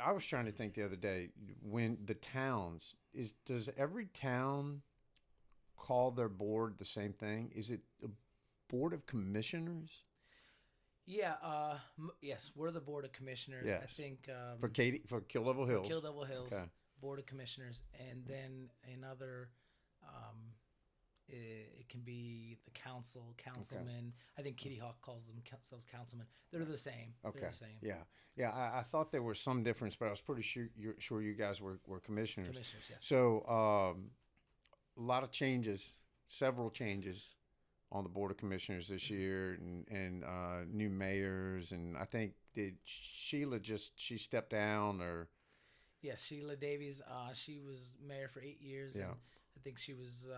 I was trying to think the other day when the towns does every town call their board the same thing? Is it a board of commissioners? Yeah, yes, we're the Board of Commissioners. Yes. I think for Kill Devil Hills. Kill Devil Hills, okay. Board of Commissioners, and then in other, it can be the councilman. Okay. I think Kitty Hawk calls themselves councilmen. They're the same. Okay. They're the same. Yeah. I thought there was some difference, but I was pretty sure you guys were commissioners. Commissioners, yes. So a lot of changes, several changes on the Board of Commissioners this year, and new mayors, and I think did Sheila she stepped down or? Yes, Sheila Davies. She was mayor for 8 years. Yeah. And I think she was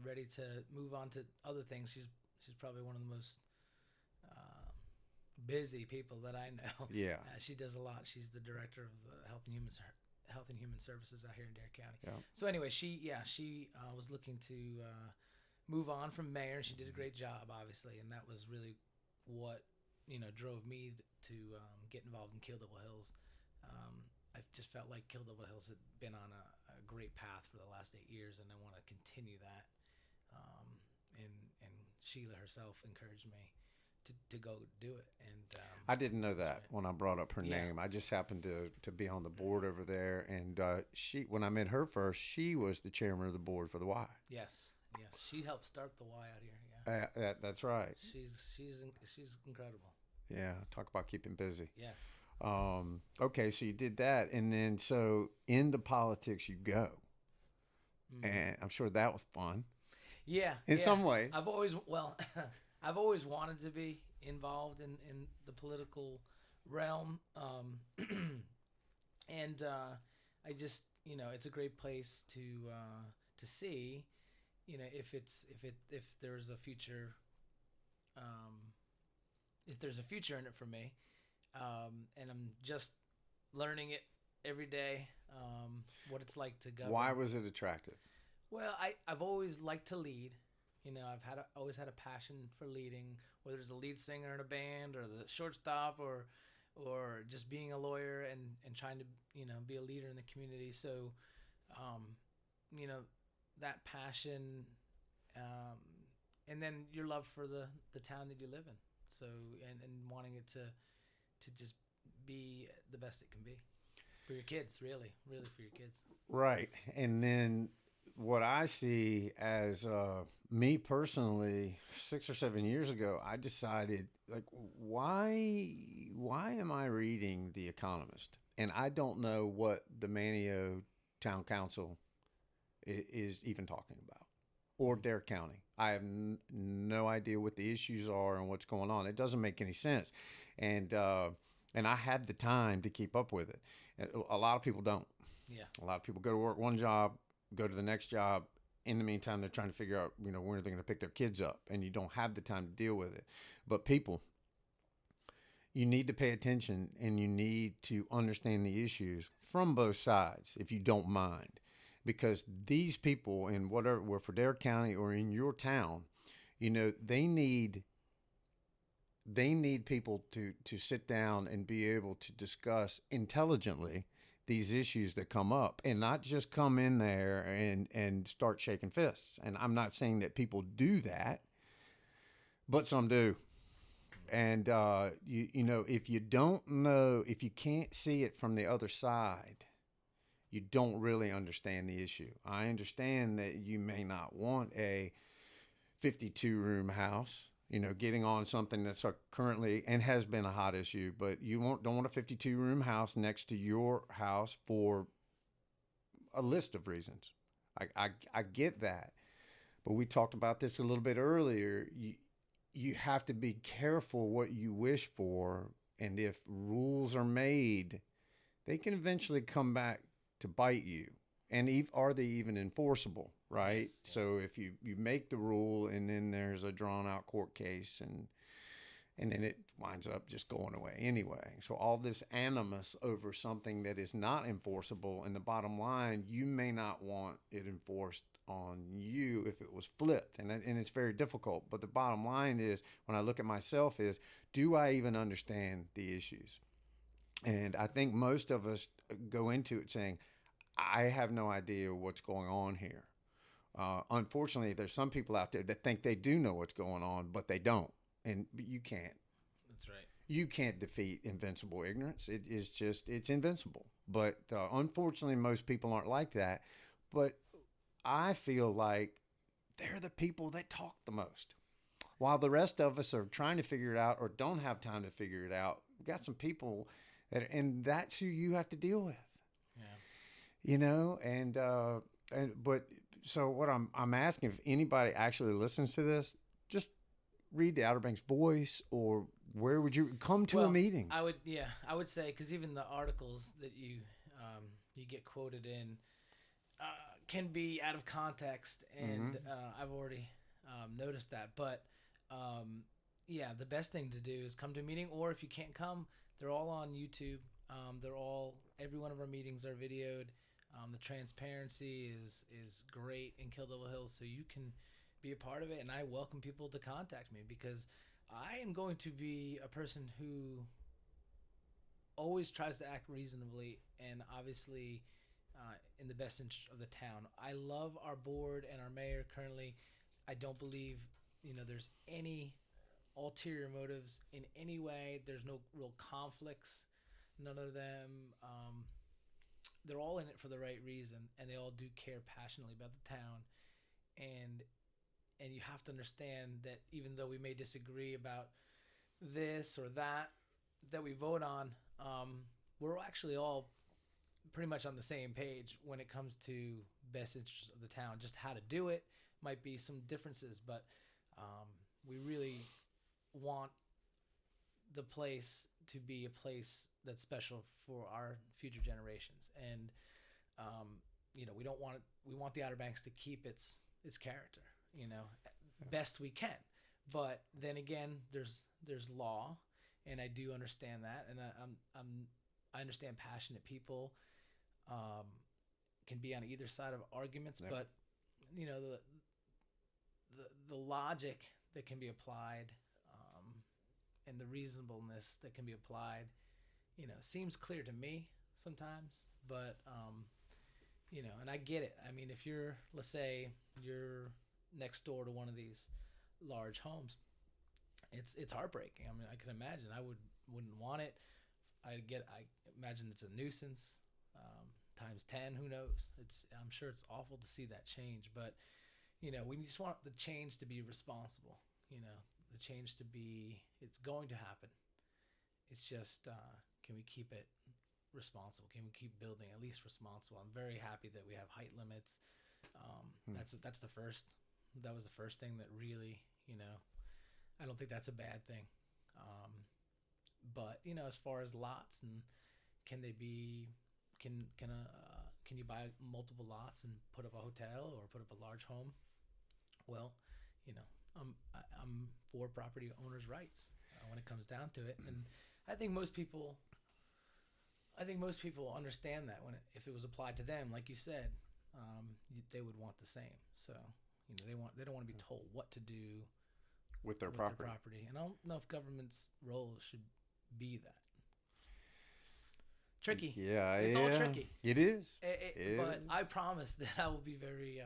ready to move on to other things. She's probably one of the most busy people that I know. Yeah. She does a lot. She's the director of the Health and Human Services out here in Dare County. Yeah. So anyway, she was looking to move on from mayor. She did a great job, obviously, and that was really what drove me to get involved in Kill Devil Hills. I just felt like Kill Devil Hills had been on a great path for the last 8 years, and I want to continue that. And Sheila herself encouraged me to go do it. And I didn't know that right. when I brought up her Yeah. name. I just happened to be on the board over there, and she, when I met her first, she was the chairman of the board for the Y. Yes, she helped start the Y out here. Yeah, That's right. she's incredible. Yeah, talk about keeping busy. Yes. Okay, so you did that, and then so into politics you go, and I'm sure that was fun. Yeah, In some ways. I've always I've always wanted to be involved in the political realm, and I just it's a great place to see, if there's a future, if there's a future in it for me, and I'm just learning it every day, what it's like to govern. Why was it attractive? Well, I've always liked to lead. I've always had a passion for leading, whether it's a lead singer in a band or the shortstop or just being a lawyer and trying to be a leader in the community. So, that passion, and then your love for the town that you live in. So and wanting it to just be the best it can be for your kids, really for your kids. Right, and then what I see as me personally, 6 or 7 years ago, I decided, like, why am I reading The Economist? And I don't know what the Manio Town Council is even talking about, or Dare County. I have no idea what the issues are and what's going on. It doesn't make any sense. And I had the time to keep up with it. A lot of people don't. Yeah. A lot of people go to work one job, go to the next job. In the meantime, they're trying to figure out, when are they going to pick their kids up, and you don't have the time to deal with it. But people, you need to pay attention, and you need to understand the issues from both sides, if you don't mind, because these people in whatever, for Dare County or in your town, they need people to sit down and be able to discuss intelligently these issues that come up, and not just come in there and start shaking fists. And I'm not saying that people do that, but some do. And if you don't know, if you can't see it from the other side, you don't really understand the issue. I understand that you may not want a 52-room house, getting on something that's currently and has been a hot issue, but you don't want a 52-room house next to your house for a list of reasons. I get that, but we talked about this a little bit earlier. You have to be careful what you wish for, and if rules are made, they can eventually come back to bite you. And are they even enforceable, right? Yes. So if you make the rule and then there's a drawn out court case and then it winds up just going away anyway. So all this animus over something that is not enforceable, and the bottom line, you may not want it enforced on you if it was flipped. And it's very difficult. But the bottom line is, when I look at myself, is, do I even understand the issues? And I think most of us go into it saying, I have no idea what's going on here. Unfortunately, there's some people out there that think they do know what's going on, but they don't. And you can't. That's right. You can't defeat invincible ignorance. It's invincible. But unfortunately, most people aren't like that. But I feel like they're the people that talk the most. While the rest of us are trying to figure it out or don't have time to figure it out, we've got some people and that's who you have to deal with. Yeah. But so what I'm asking, if anybody actually listens to this, just read the Outer Banks Voice, or where would you come to a meeting? I would say, because even the articles that you get quoted in can be out of context, and I've already noticed that. But the best thing to do is come to a meeting, or if you can't come, they're all on YouTube. Every one of our meetings are videoed. The transparency is great in Kill Devil Hills, so you can be a part of it. And I welcome people to contact me, because I am going to be a person who always tries to act reasonably and obviously in the best interest of the town. I love our board and our mayor currently. I don't believe there's any ulterior motives in any way. There's no real conflicts. None of them. They're all in it for the right reason, and they all do care passionately about the town. And you have to understand that even though we may disagree about this or that we vote on, we're actually all pretty much on the same page when it comes to best interests of the town. Just how to do it might be some differences, but we really want the place to be a place that's special for our future generations. And we want the Outer Banks to keep its character, best we can. But then again, there's law, and I do understand that, and I understand passionate people can be on either side of arguments, yeah. But the logic that can be applied, and the reasonableness that can be applied, seems clear to me sometimes. But and I get it. I mean, if let's say you're next door to one of these large homes, it's heartbreaking. I mean, I can imagine. I wouldn't want it. I imagine it's a nuisance times 10. Who knows? I'm sure it's awful to see that change, but we just want the change to be responsible. The change to be, it's going to happen. It's just, can we keep it responsible? Can we keep building at least responsible? I'm very happy that we have height limits. That's the first. That was the first thing that really, I don't think that's a bad thing. But as far as lots, and can you buy multiple lots and put up a hotel or put up a large home? Well, I'm for property owners' rights when it comes down to it, and I think most people understand that if it was applied to them, like you said, they would want the same. So they don't want to be told what to do with their property. And I don't know if government's role should be that. Tricky. Yeah, it's all tricky. It is. But I promise that I will be very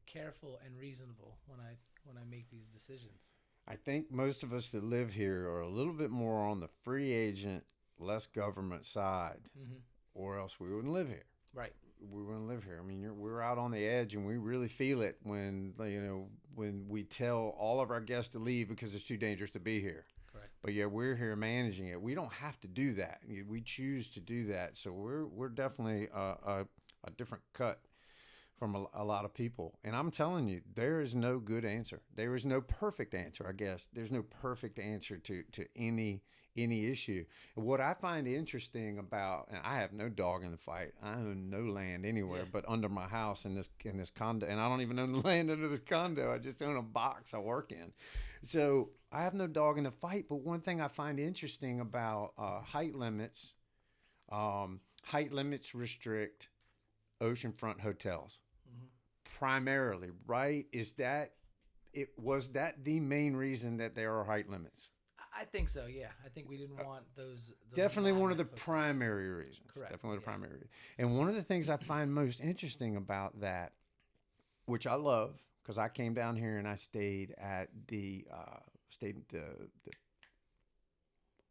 careful and reasonable when I make these decisions. I think most of us that live here are a little bit more on the free agent, less government side, or else we wouldn't live here. Right. We wouldn't live here. I mean, we're out on the edge, and we really feel it when we tell all of our guests to leave because it's too dangerous to be here. Correct. But yeah, we're here managing it. We don't have to do that. We choose to do that. So we're definitely a different cut from a lot of people. And I'm telling you, there is no good answer. There is no perfect answer, I guess. There's no perfect answer to any issue. What I find interesting about, and I have no dog in the fight. I own no land anywhere but under my house in this condo. And I don't even own the land under this condo. I just own a box I work in. So I have no dog in the fight. But one thing I find interesting about height limits restrict oceanfront hotels. Primarily, right? Was that the main reason that there are height limits? I think so, yeah. I think we didn't want those definitely one of the primary reasons. Correct. Definitely the primary reason. And one of the things I find most interesting about that, which I love, because I came down here and I stayed at the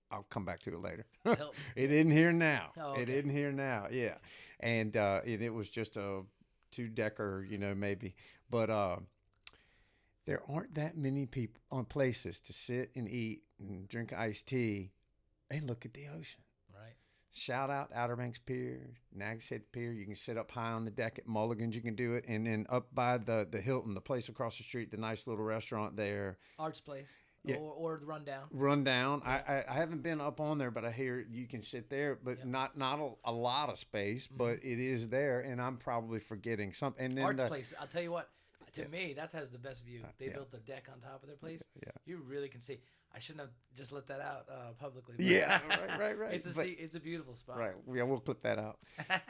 I'll come back to it later. It isn't here now. Oh, okay. It isn't here now, yeah. And it was just a 2-decker, maybe. But there aren't that many people on places to sit and eat and drink iced tea and look at the ocean. Right. Shout out Outer Banks Pier, Nags Head Pier. You can sit up high on the deck at Mulligan's. You can do it. And then up by the Hilton, the place across the street, the nice little restaurant there. Arts Place. Yeah. Or the Rundown. Rundown. I haven't been up on there, but I hear you can sit there, but not a lot of space, but it is there, and I'm probably forgetting something. And then Arts Place, I'll tell you what, to me, that has the best view. They built the deck on top of their place. Yeah. You really can see. I shouldn't have just let that out publicly. Yeah, right. It's a beautiful spot. Right. Yeah, we'll clip that out,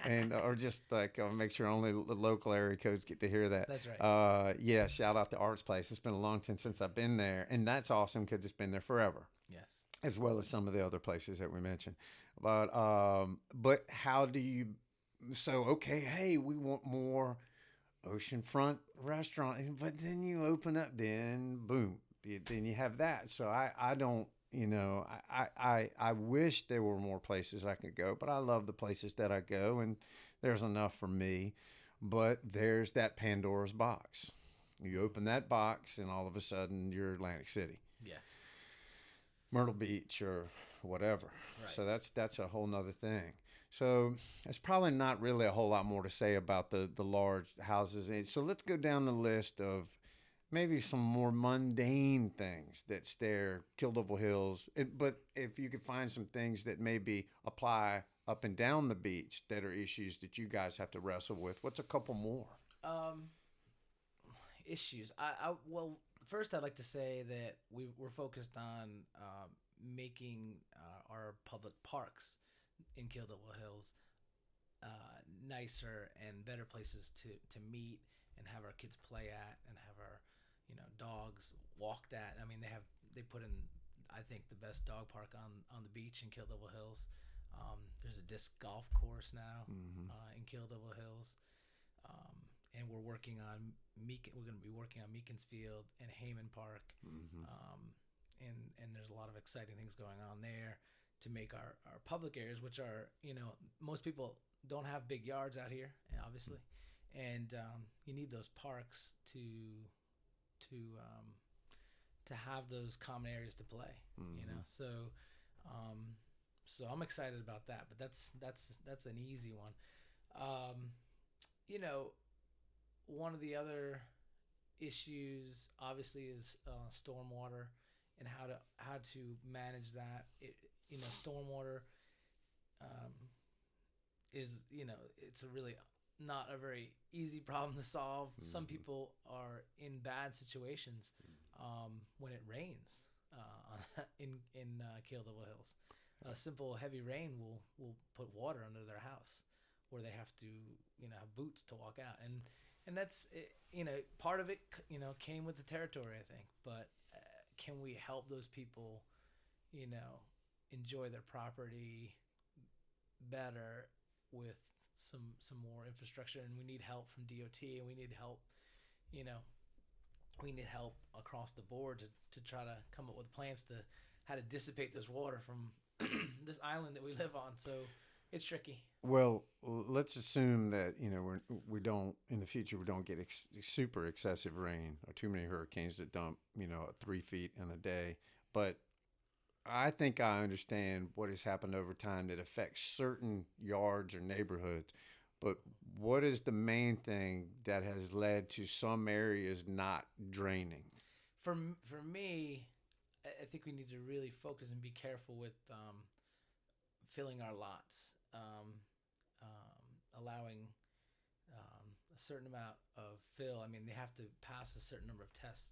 and or just like make sure only the local area codes get to hear that. That's right. Yeah. Shout out to Arts Place. It's been a long time since I've been there, and that's awesome because it's been there forever. Yes. As well as some of the other places that we mentioned, but how do you? So okay, hey, we want more oceanfront restaurant, but then you open up, then boom. then you have that. So I don't, I wish there were more places I could go, but I love the places that I go, and there's enough for me. But there's that Pandora's box. You open that box, and all of a sudden you're Atlantic City, Yes. Myrtle Beach, or whatever. Right. So that's a whole nother thing. So there's probably not really a whole lot more to say about the large houses. So let's go down the list of maybe some more mundane things that stare Kildeville Hills. But if you could find some things that maybe apply up and down the beach that are issues that you guys have to wrestle with, what's a couple more? Issues. Well, first I'd like to say that we're focused on making our public parks in Kildeville Hills nicer and better places to meet and have our kids play at, and have our dogs walked at. I mean, they put in, I think, the best dog park on the beach in Kildeville Hills. There's a disc golf course now in Kildeville Hills, and we're working on We're going to be working on Meekins Field and Heyman Park, and there's a lot of exciting things going on there to make our public areas, which are, most people don't have big yards out here, obviously, and you need those parks to have those common areas to play, So I'm excited about that, but that's an easy one. One of the other issues obviously is stormwater, and how to manage that. Stormwater is, it's a really not a very easy problem to solve. Some people are in bad situations when it rains in Kildeville Hills. A simple heavy rain will put water under their house, where they have to have boots to walk out, and that's part of it came with the territory, I think. But can we help those people enjoy their property better with some more infrastructure? And we need help from DOT, and we need help across the board to try to come up with plans to how to dissipate this water from this island that we live on. So it's tricky. Well, let's assume that we don't, in the future, we don't get super excessive rain or too many hurricanes that dump 3 feet in a day. But I think I understand what has happened over time that affects certain yards or neighborhoods. But what is the main thing that has led to some areas not draining? For me, I think we need to really focus and be careful with filling our lots, allowing a certain amount of fill. I mean, they have to pass a certain number of tests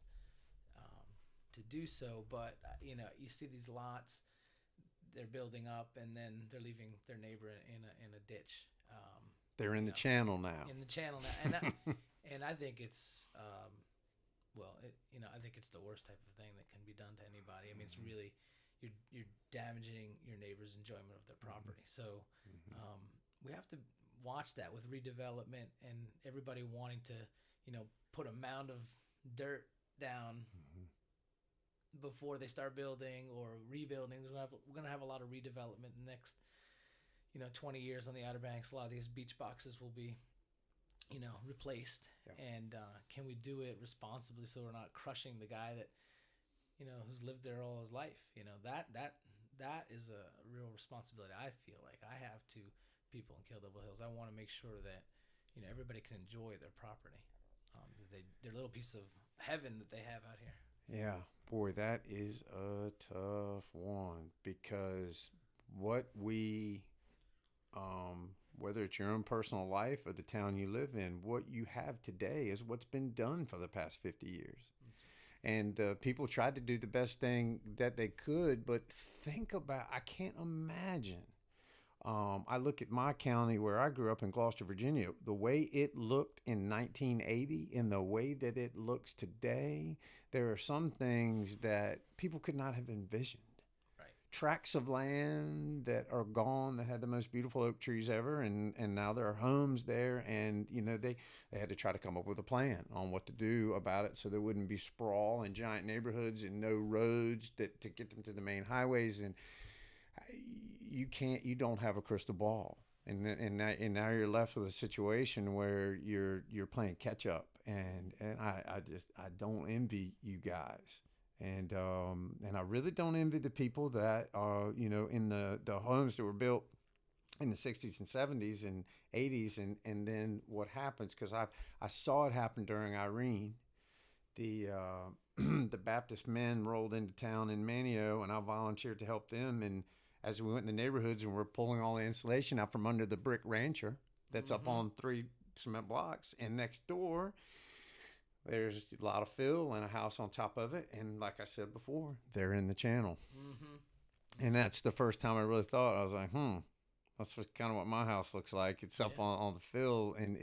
to do so. But you see these lots, they're building up, and then they're leaving their neighbor in a ditch. They're in the channel now. In the channel now, and I think it's I think it's the worst type of thing that can be done to anybody. I mean, it's really you're damaging your neighbor's enjoyment of their property. So we have to watch that with redevelopment and everybody wanting to put a mound of dirt down before they start building or rebuilding. We're gonna have a lot of redevelopment in the next 20 years on the Outer Banks. A lot of these beach boxes will be replaced. Yeah. And can we do it responsibly so we're not crushing the guy that who's lived there all his life? That is a real responsibility I feel like I have to people in Kildeville Hills. I want to make sure that everybody can enjoy their property, their little piece of heaven that they have out here. Yeah, boy, that is a tough one, because what we whether it's your own personal life or the town you live in, what you have today is what's been done for the past 50 years. And people tried to do the best thing that they could, but think about, I can't imagine. I look at my county where I grew up in Gloucester, Virginia, the way it looked in 1980 and the way that it looks today. There are some things that people could not have envisioned tracts of land that are gone that had the most beautiful oak trees ever, and now there are homes there, and they had to try to come up with a plan on what to do about it so there wouldn't be sprawl and giant neighborhoods and no roads to get them to the main highways. And you don't have a crystal ball, and now you're left with a situation where you're playing catch up, and I don't envy you guys. And I really don't envy the people that are, in the homes that were built in the 60s and 70s and 80s, and then what happens, because I saw it happen during Irene. The the Baptist men rolled into town in Manio, and I volunteered to help them. And as we went in the neighborhoods and we're pulling all the insulation out from under the brick rancher that's up on 3 cement blocks, and next door there's a lot of fill and a house on top of it. And like I said before, they're in the channel. And that's the first time I really thought, I was like, that's kind of what my house looks like. It's up on the fill, and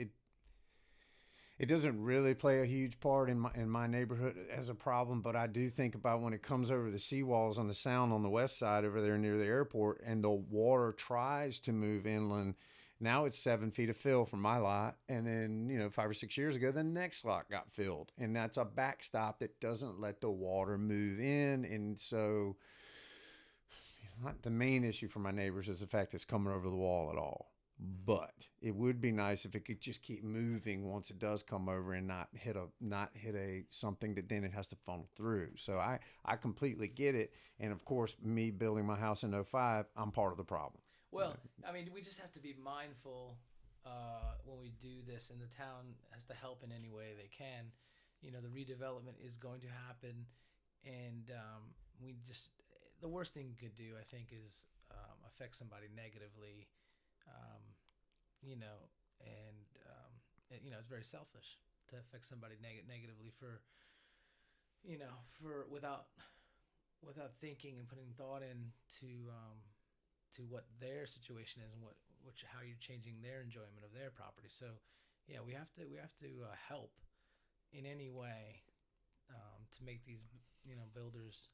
it doesn't really play a huge part in my neighborhood as a problem, but I do think about when it comes over the seawalls on the Sound on the west side over there near the airport, and the water tries to move inland. Now it's 7 feet of fill from my lot, and then 5 or 6 years ago the next lot got filled, and that's a backstop that doesn't let the water move in. And so not the main issue for my neighbors is the fact it's coming over the wall at all. But it would be nice if it could just keep moving once it does come over, and not hit a something that then it has to funnel through. So I completely get it. And of course, me building my house in '05, I'm part of the problem. Well, I mean, we just have to be mindful when we do this, and the town has to help in any way they can. The redevelopment is going to happen, and the worst thing you could do, I think, is affect somebody negatively. It's very selfish to affect somebody negatively for without thinking and putting thought into to what their situation is and how you're changing their enjoyment of their property. So yeah, we have to help in any way to make these builders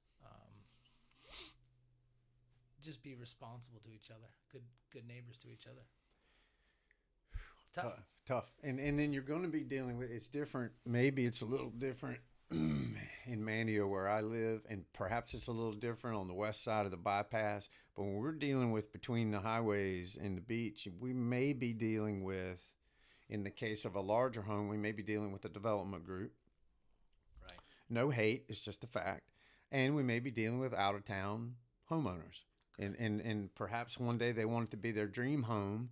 just be responsible to each other, good neighbors to each other. Tough. And then you're going to be dealing with, it's different. Maybe it's a little different in Manio where I live, and perhaps it's a little different on the west side of the bypass. But when we're dealing with between the highways and the beach, we may be dealing with, in the case of a larger home, we may be dealing with a development group. Right. No hate, it's just a fact. And we may be dealing with out-of-town homeowners. And perhaps one day they want it to be their dream home,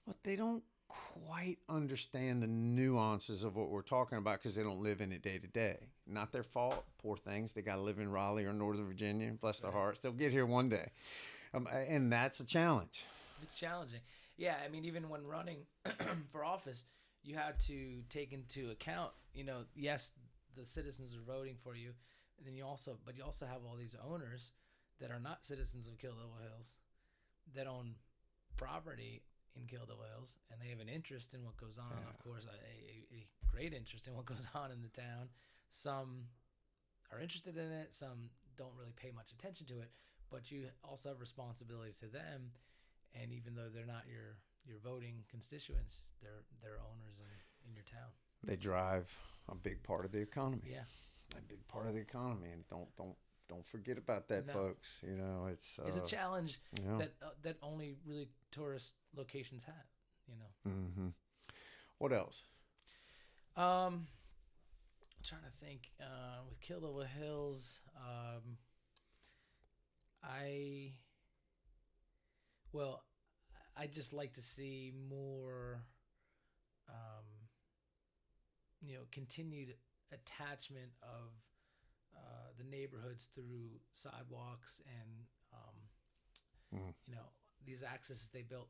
but they don't quite understand the nuances of what we're talking about because they don't live in it day to day. Not their fault, poor things. They got to live in Raleigh or Northern Virginia. Bless their hearts. They'll get here one day. And that's a challenge. It's challenging. Yeah, I mean, even when running for office, you had to take into account, yes, the citizens are voting for you, and then you also have all these owners that are not citizens of Kill Devil Hills that own property in Kill Devil Hills, and they have an interest in what goes on. Yeah. Of course, a great interest in what goes on in the town. Some are interested in it, some don't really pay much attention to it, but you also have responsibility to them. And even though they're not your voting constituents, they're owners in your town. They drive a big part of the economy. Yeah, a big part of the economy, and don't forget about that, folks. It's a challenge that only really tourist locations have. Mm-hmm. What else? I'm trying to think. With Kill Devil Hills, I just like to see more, continued attachment of the neighborhoods through sidewalks and these accesses they built.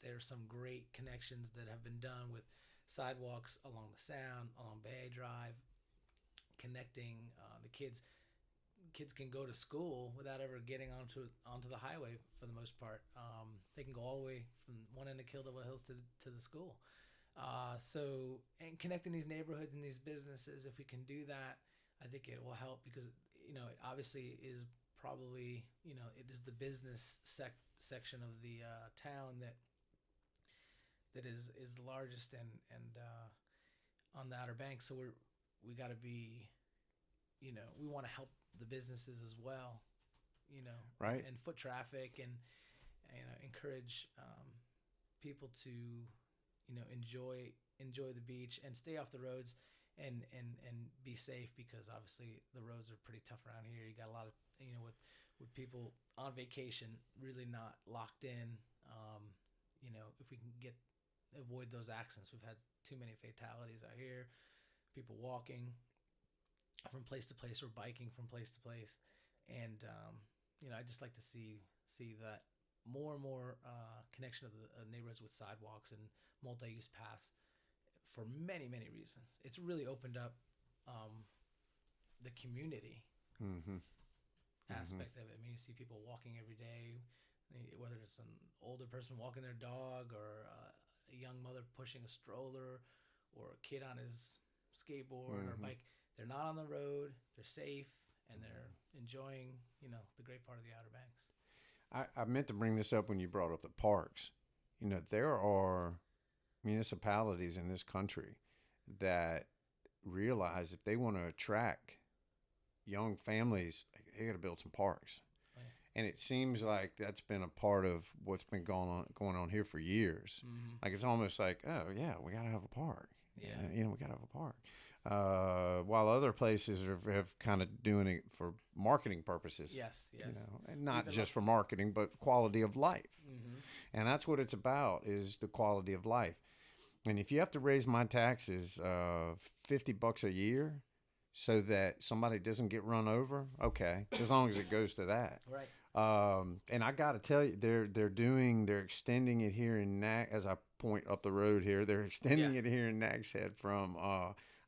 There's some great connections that have been done with sidewalks along the Sound, along Bay Drive, connecting the kids. Kids can go to school without ever getting onto the highway for the most part. They can go all the way from one end of Kill Devil Hills to the school. And connecting these neighborhoods and these businesses, if we can do that, I think it will help because it obviously is probably, it is the business section of the town that is the largest and on the Outer Banks. So we got to be, we want to help the businesses as well, Right. and foot traffic and encourage people to enjoy the beach and stay off the roads and be safe, because obviously the roads are pretty tough around here. You got a lot of with people on vacation really not locked in. If we can avoid those accidents, we've had too many fatalities out here, people walking from place to place or biking from place to place. And I just like to see that more and more connection of the neighborhoods with sidewalks and multi-use paths for many, many reasons. It's really opened up the community aspect of it. I mean, you see people walking every day, whether it's an older person walking their dog or a young mother pushing a stroller or a kid on his skateboard or bike. They're not on the road, they're safe, and they're enjoying, the great part of the Outer Banks. I meant to bring this up when you brought up the parks. There are municipalities in this country that realize if they want to attract young families, they got to build some parks. Oh, yeah. And it seems like that's been a part of what's been going on here for years. Like it's almost like, oh yeah, we got to have a park. Yeah, we got to have a park. While other places have kind of doing it for marketing purposes. Yes. And not just for marketing, but quality of life. And that's what it's about, is the quality of life. And if you have to raise my taxes $50 a year so that somebody doesn't get run over, okay, as long as it goes to that. Right. And I got to tell you, they're extending it here in as I point up the road here, they're extending it here in Nags Head from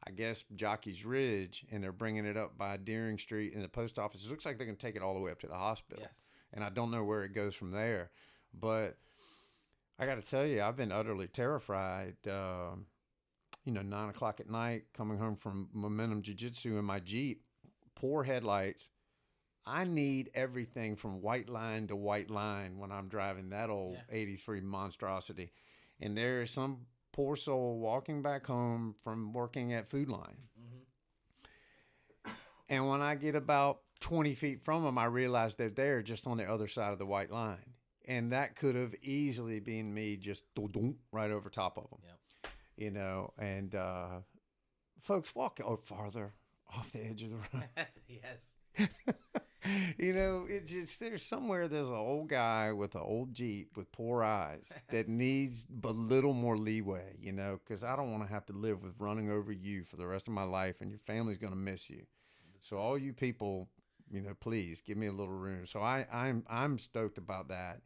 I guess Jockey's Ridge, and they're bringing it up by Deering Street and the post office. It looks like they're going to take it all the way up to the hospital. Yes. And I don't know where it goes from there. But I got to tell you, I've been utterly terrified. 9 o'clock at night, coming home from Momentum Jiu-Jitsu in my Jeep, poor headlights. I need everything from white line to white line when I'm driving that old 83 monstrosity. And there is some poor soul walking back home from working at Food Line. And when I get about 20 feet from them, I realize they're there just on the other side of the white line. And that could have easily been me just right over top of them. Yep. And folks, walk farther off the edge of the road. Yes. There's an old guy with an old Jeep with poor eyes that needs a little more leeway, because I don't want to have to live with running over you for the rest of my life, and your family's going to miss you. So all you people, please give me a little room. So I'm stoked about that.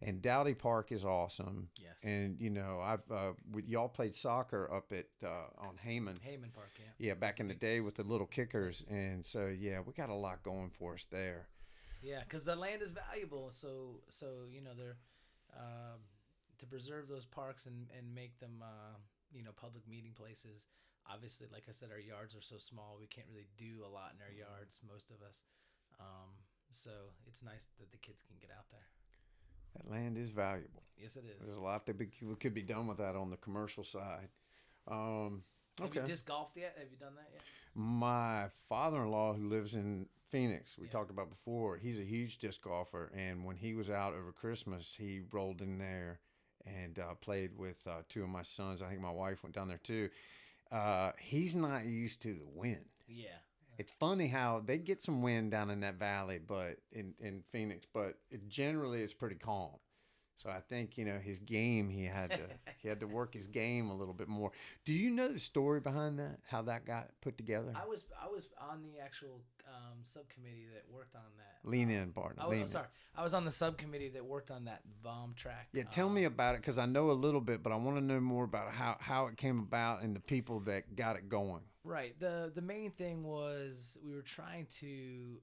And Dowdy Park is awesome. Yes. And y'all played soccer up at on Heyman. Heyman Park, yeah. Yeah, back in the day with the little kickers, and so we got a lot going for us there. Yeah, because the land is valuable, so they're to preserve those parks and make them public meeting places. Obviously, like I said, our yards are so small, we can't really do a lot in our yards, most of us. So it's nice that the kids can get out there. That land is valuable. Yes, it is. There's a lot that could be done with that on the commercial side. Have you disc golfed yet? Have you done that yet? My father-in-law, who lives in Phoenix, we talked about before, he's a huge disc golfer. And when he was out over Christmas, he rolled in there and played with two of my sons. I think my wife went down there too. He's not used to the wind. Yeah. It's funny how they get some wind down in that valley, but in Phoenix, but generally it's pretty calm. So I think his game, he had to work his game a little bit more. Do you know the story behind that? How that got put together? I was on the actual subcommittee that worked on that. Lean in, partner. Sorry, I was on the subcommittee that worked on that bomb track. Yeah, tell me about it, because I know a little bit, but I want to know more about how it came about and the people that got it going. Right. The main thing was we were trying to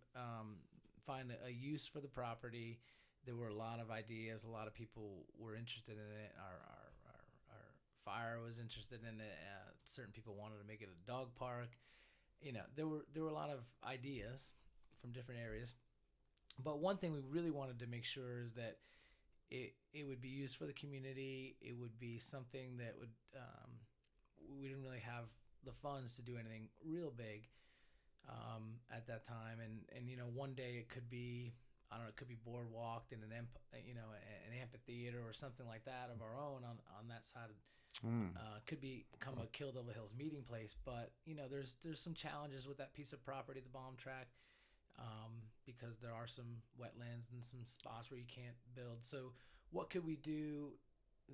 find a use for the property. There were a lot of ideas. A lot of people were interested in it. Our fire was interested in it. Certain people wanted to make it a dog park. There were a lot of ideas from different areas. But one thing we really wanted to make sure is that it would be used for the community. It would be something that would we didn't really have the funds to do anything real big at that time, and one day it could be, I don't know, it could be boardwalked in an amphitheater or something like that of our own on that side. Could become a Kill Devil Hills meeting place, but there's some challenges with that piece of property, the bomb track, because there are some wetlands and some spots where you can't build. So what could we do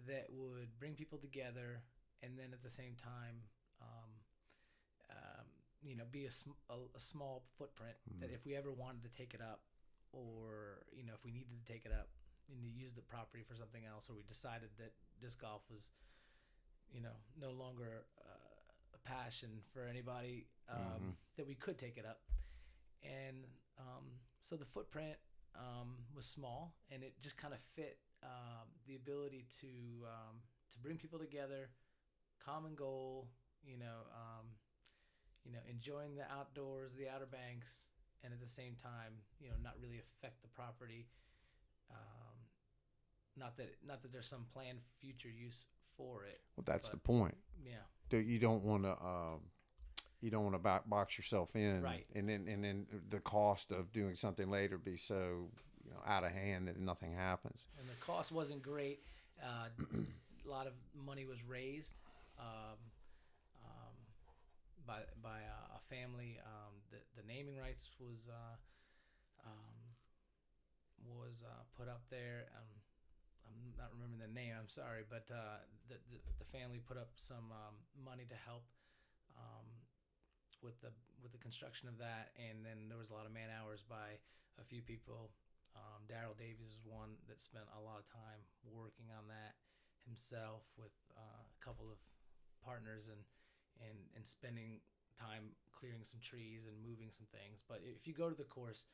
that would bring people together, and then at the same time, be a small footprint that if we ever wanted to take it up, or if we needed to take it up and to use the property for something else, or we decided that disc golf was no longer a passion for anybody, that we could take it up. And so the footprint was small, and it just kind of fit the ability to bring people together, common goal, enjoying the outdoors, the Outer Banks, and at the same time, not really affect the property. Not that there's some planned future use for it. Well, that's the point. Yeah. You don't want to box yourself in, right? And then the cost of doing something later be so out of hand that nothing happens. And the cost wasn't great. A lot of money was raised by a family. The naming rights was put up there. I'm not remembering the name. I'm sorry, but the family put up some money to help with the construction of that, and then there was a lot of man hours by a few people. Daryl Davies is one that spent a lot of time working on that himself with a couple of partners, and spending time clearing some trees and moving some things. But if you go to the course,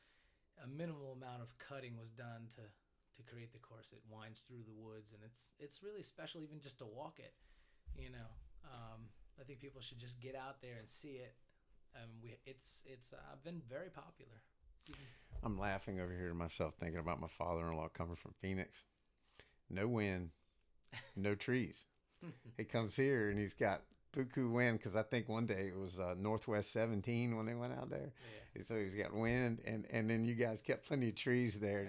a minimal amount of cutting was done to create the course. It winds through the woods, and it's really special even just to walk it. I think people should just get out there and see it. It's been very popular. I'm laughing over here to myself thinking about my father-in-law coming from Phoenix. No wind, no trees. He comes here and he's got buku wind, because I think one day it was Northwest 17 when they went out there. Yeah. So he's got wind, and then you guys kept plenty of trees there.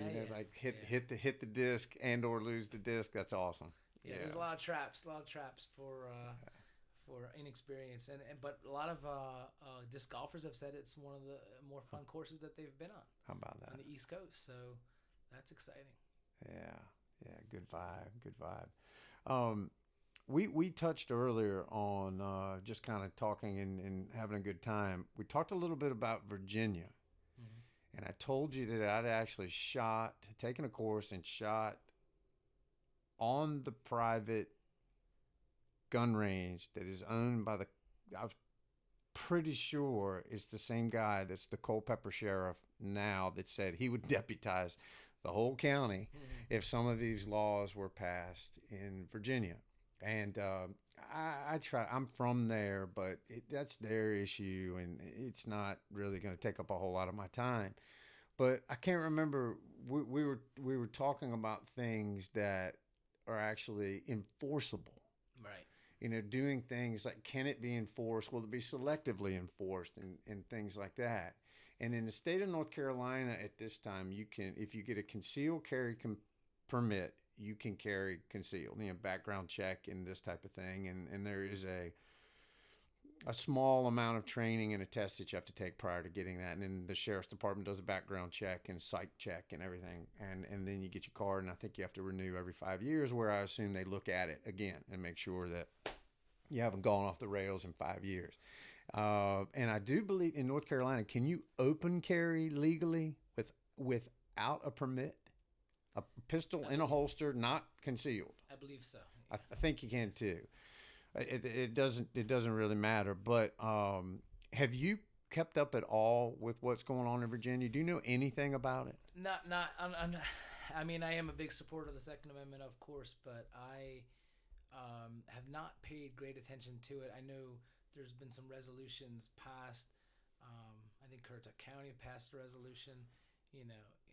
Hit the disc and or lose the disc. That's awesome. Yeah, there's a lot of traps for inexperience, but a lot of disc golfers have said it's one of the more fun courses that they've been on. How about that? On the East Coast, so that's exciting. Yeah, good vibe. We touched earlier on just kind of talking and having a good time. We talked a little bit about Virginia, and I told you that I'd actually taken a course and shot on the private gun range that is owned by I was pretty sure it's the same guy that's the Culpeper sheriff now, that said he would deputize the whole county if some of these laws were passed in Virginia. And I try. I'm from there, but that's their issue, and it's not really going to take up a whole lot of my time. But I can't remember. We were talking about things that are actually enforceable. Right. Doing things like, can it be enforced? Will it be selectively enforced, and things like that? And in the state of North Carolina at this time, you can, if you get a concealed carry permit, you can carry concealed, background check and this type of thing. And there is a small amount of training and a test that you have to take prior to getting that. And then the sheriff's department does a background check and psych check and everything. And then you get your card, and I think you have to renew every 5 years, where I assume they look at it again and make sure that you haven't gone off the rails in 5 years. And I do believe in North Carolina, can you open carry legally without a permit? A pistol in a holster, not concealed. I believe so. Yeah. I think you can too. It doesn't really matter. But have you kept up at all with what's going on in Virginia? Do you know anything about it? I mean, I am a big supporter of the Second Amendment, of course, but I have not paid great attention to it. I know there's been some resolutions passed. I think Currituck County passed a resolution,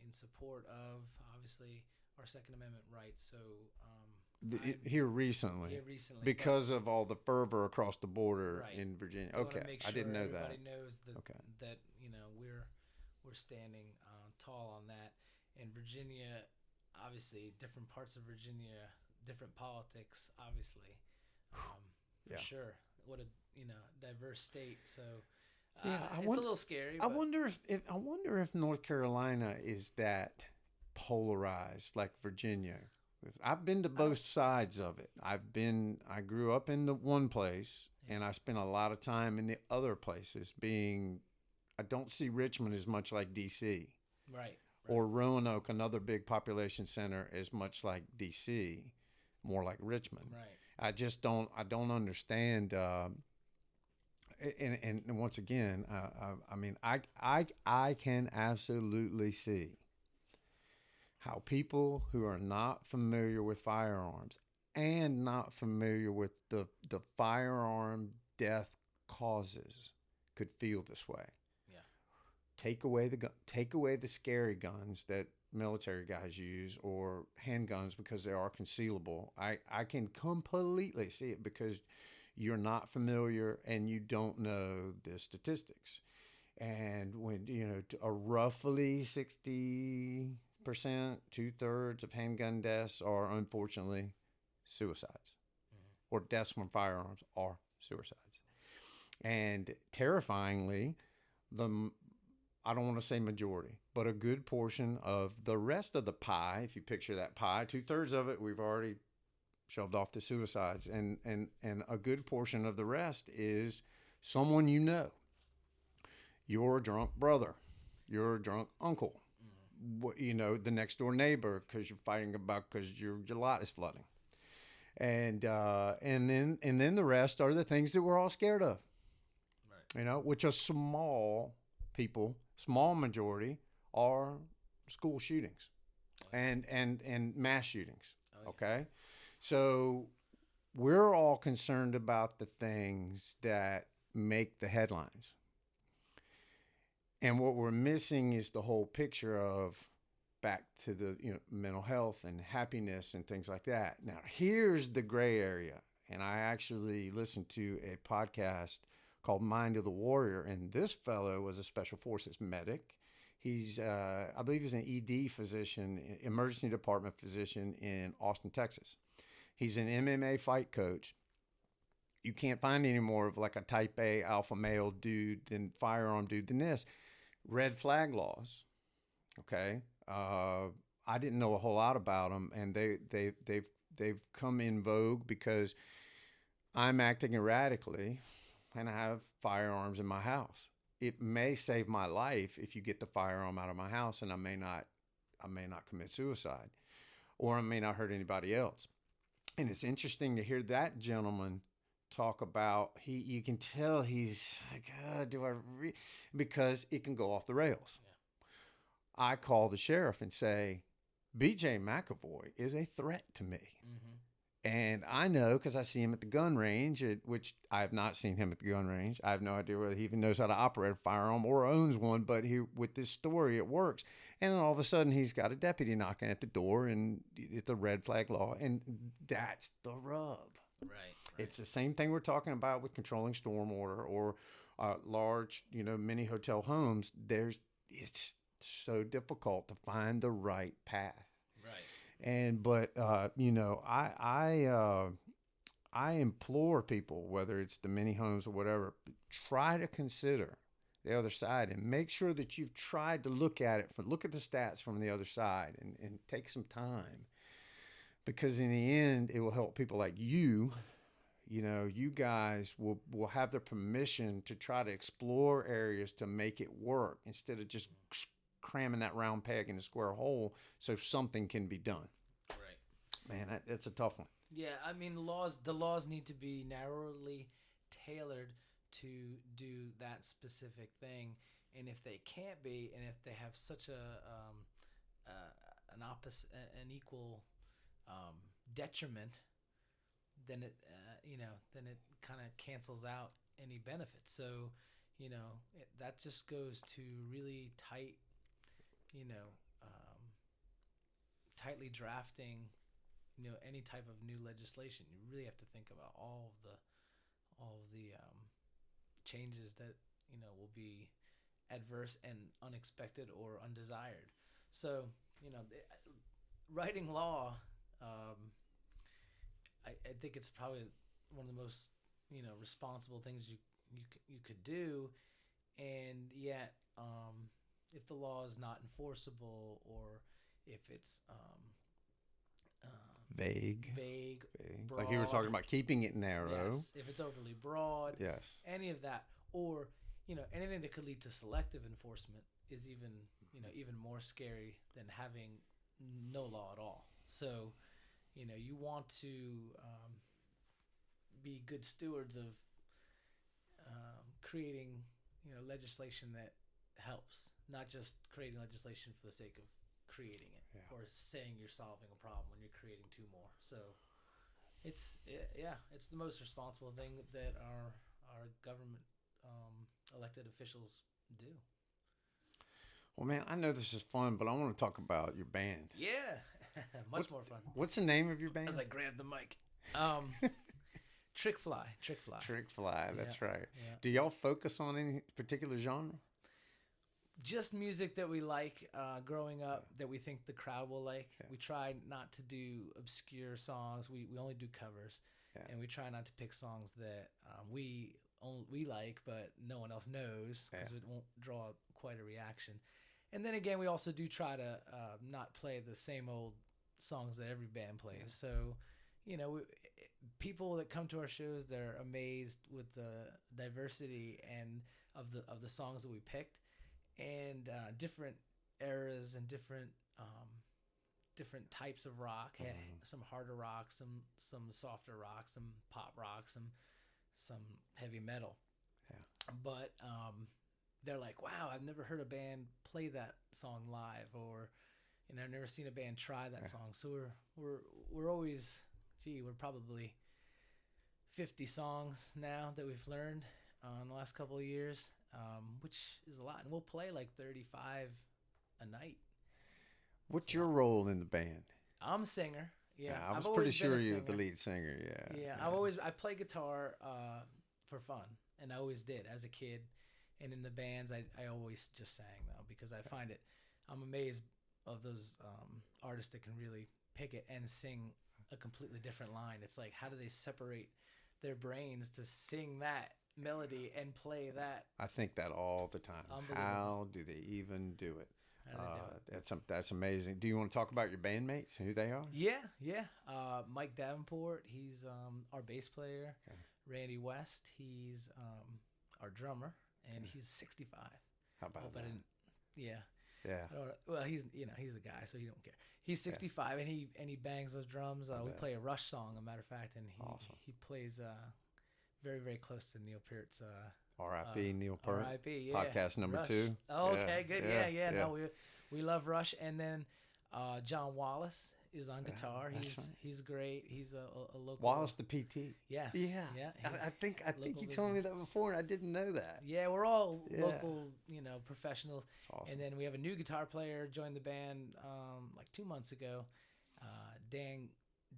in support of obviously our Second Amendment rights. So Here recently, here recently because of all the fervor across the border right. in Virginia. I wanna Okay, make I didn't know everybody that. knows that Okay. that we're standing tall on that. In Virginia, obviously, different parts of Virginia, different politics, obviously, for Yeah. sure. What a diverse state. So Yeah, it's a little scary. I But wonder if North Carolina is that polarized like Virginia. I've been to both sides of it. I grew up in the one place, and I spent a lot of time in the other places. I don't see Richmond as much like D.C. right. or Roanoke, another big population center, as much like D.C., more like Richmond. Right. I just don't. I don't understand. And once again, I mean, I can absolutely see how people who are not familiar with firearms and not familiar with the firearm death causes could feel this way. Yeah. Take away the scary guns that military guys use or handguns because they are concealable. I can completely see it because you're not familiar and you don't know the statistics. And when a roughly 60%, 2/3 of handgun deaths are unfortunately suicides, or deaths from firearms are suicides. And terrifyingly, I don't want to say majority, but a good portion of the rest of the pie, if you picture that pie, 2/3 of it we've already shoved off to suicides, and a good portion of the rest is someone your drunk brother, your drunk uncle, the next door neighbor, because you're fighting because your lot is flooding, and then the rest are the things that we're all scared of, Right. which are small majority are school shootings, and mass shootings. Oh, yeah. Okay, so we're all concerned about the things that make the headlines. And what we're missing is the whole picture of back to the mental health and happiness and things like that. Now, here's the gray area. And I actually listened to a podcast called Mind of the Warrior, and this fellow was a special forces medic. He's, I believe he's an ED physician, emergency department physician in Austin, Texas. He's an MMA fight coach. You can't find any more of like a type A alpha male dude firearm dude than this. Red flag laws. Okay. I didn't know a whole lot about them, and they've come in vogue because I'm acting erratically and I have firearms in my house. It may save my life if you get the firearm out of my house, and I may not commit suicide, or I may not hurt anybody else. And it's interesting to hear that gentleman talk about you can tell he's like, because it can go off the rails. Yeah. I call the sheriff and say, BJ McAvoy is a threat to me. Mm-hmm. And I know because I see him at the gun range, which I have not seen him at the gun range. I have no idea whether he even knows how to operate a firearm or owns one, but with this story, it works. And then all of a sudden, he's got a deputy knocking at the door, and it's a red flag law. And that's the rub. Right. It's the same thing we're talking about with controlling stormwater or large, mini hotel homes. It's so difficult to find the right path. Right. But I implore people, whether it's the mini homes or whatever, try to consider the other side and make sure that you've tried to look at the stats from the other side and take some time, because in the end, it will help people like you. You guys will have the permission to try to explore areas to make it work instead of just cramming that round peg in a square hole so something can be done. Right. Man, that's a tough one. Yeah, I mean, the laws need to be narrowly tailored to do that specific thing, and if they can't be, and if they have such an equal detriment, then it kind of cancels out any benefits. So, that just goes to really tight, tightly drafting, any type of new legislation, you really have to think about all of the changes that will be adverse and unexpected or undesired. So writing law, I think it's probably one of the most responsible things you could do, and yet if the law is not enforceable, or if it's Vague. broad, Like you were talking about keeping it narrow. yes, if it's overly broad, Yes. any of that, or anything that could lead to selective enforcement is even more scary than having no law at all. So you want to be good stewards of creating legislation that helps, not just creating legislation for the sake of creating it, or saying you're solving a problem when you're creating two more. So it's the most responsible thing that our government elected officials do. Well, man, I know this is fun, but I want to talk about your band. Yeah, much more fun. What's the name of your band? As I grab the mic, Trick Fly. Trick Fly. That's right. Yeah. Do y'all focus on any particular genre? Just music that we like growing up, that we think the crowd will like. Yeah. We try not to do obscure songs. We only do covers, and we try not to pick songs that we like, but no one else knows, because it won't draw quite a reaction. And then again, we also do try to not play the same old songs that every band plays. So, people that come to our shows, they're amazed with the diversity and of the songs that we picked, and different eras and different types of rock. Some harder rock, some softer rock, some pop rock, some heavy metal. Yeah. But they're like, wow, I've never heard a band play that song live, or I've never seen a band try that song. So we're always, we're probably 50 songs now that we've learned in the last couple of years, which is a lot, and we'll play like 35 a night. What's your role in the band? I'm a singer. Yeah, I was pretty sure you were the lead singer. Yeah. I play guitar for fun, and I always did as a kid. And in the bands, I always just sang, though, because I find I'm amazed of those artists that can really pick it and sing a completely different line. It's like, how do they separate their brains to sing that melody and play that? I think that all the time. How do they even do it? That's amazing. Do you want to talk about your bandmates and who they are? Yeah. Mike Davenport, he's our bass player. Okay. Randy West, he's our drummer, and he's 65. How about that? Yeah. Well, he's he's a guy, so he don't care. He's 65, and he bangs those drums. We play a Rush song, a matter of fact, and he plays very, very close to Neil Peart's. R.I.P. Neil Peart. R.I.P. Podcast number Rush. 2. Oh, okay, good. Yeah. No, we love Rush, and then John Wallace is on guitar. He's great. He's a local. Wallace the PT. Yes. Yeah. I think you told me that before, and I didn't know that. Yeah, we're all local, professionals. That's awesome. And then we have a new guitar player joined the band like 2 months ago. Dan,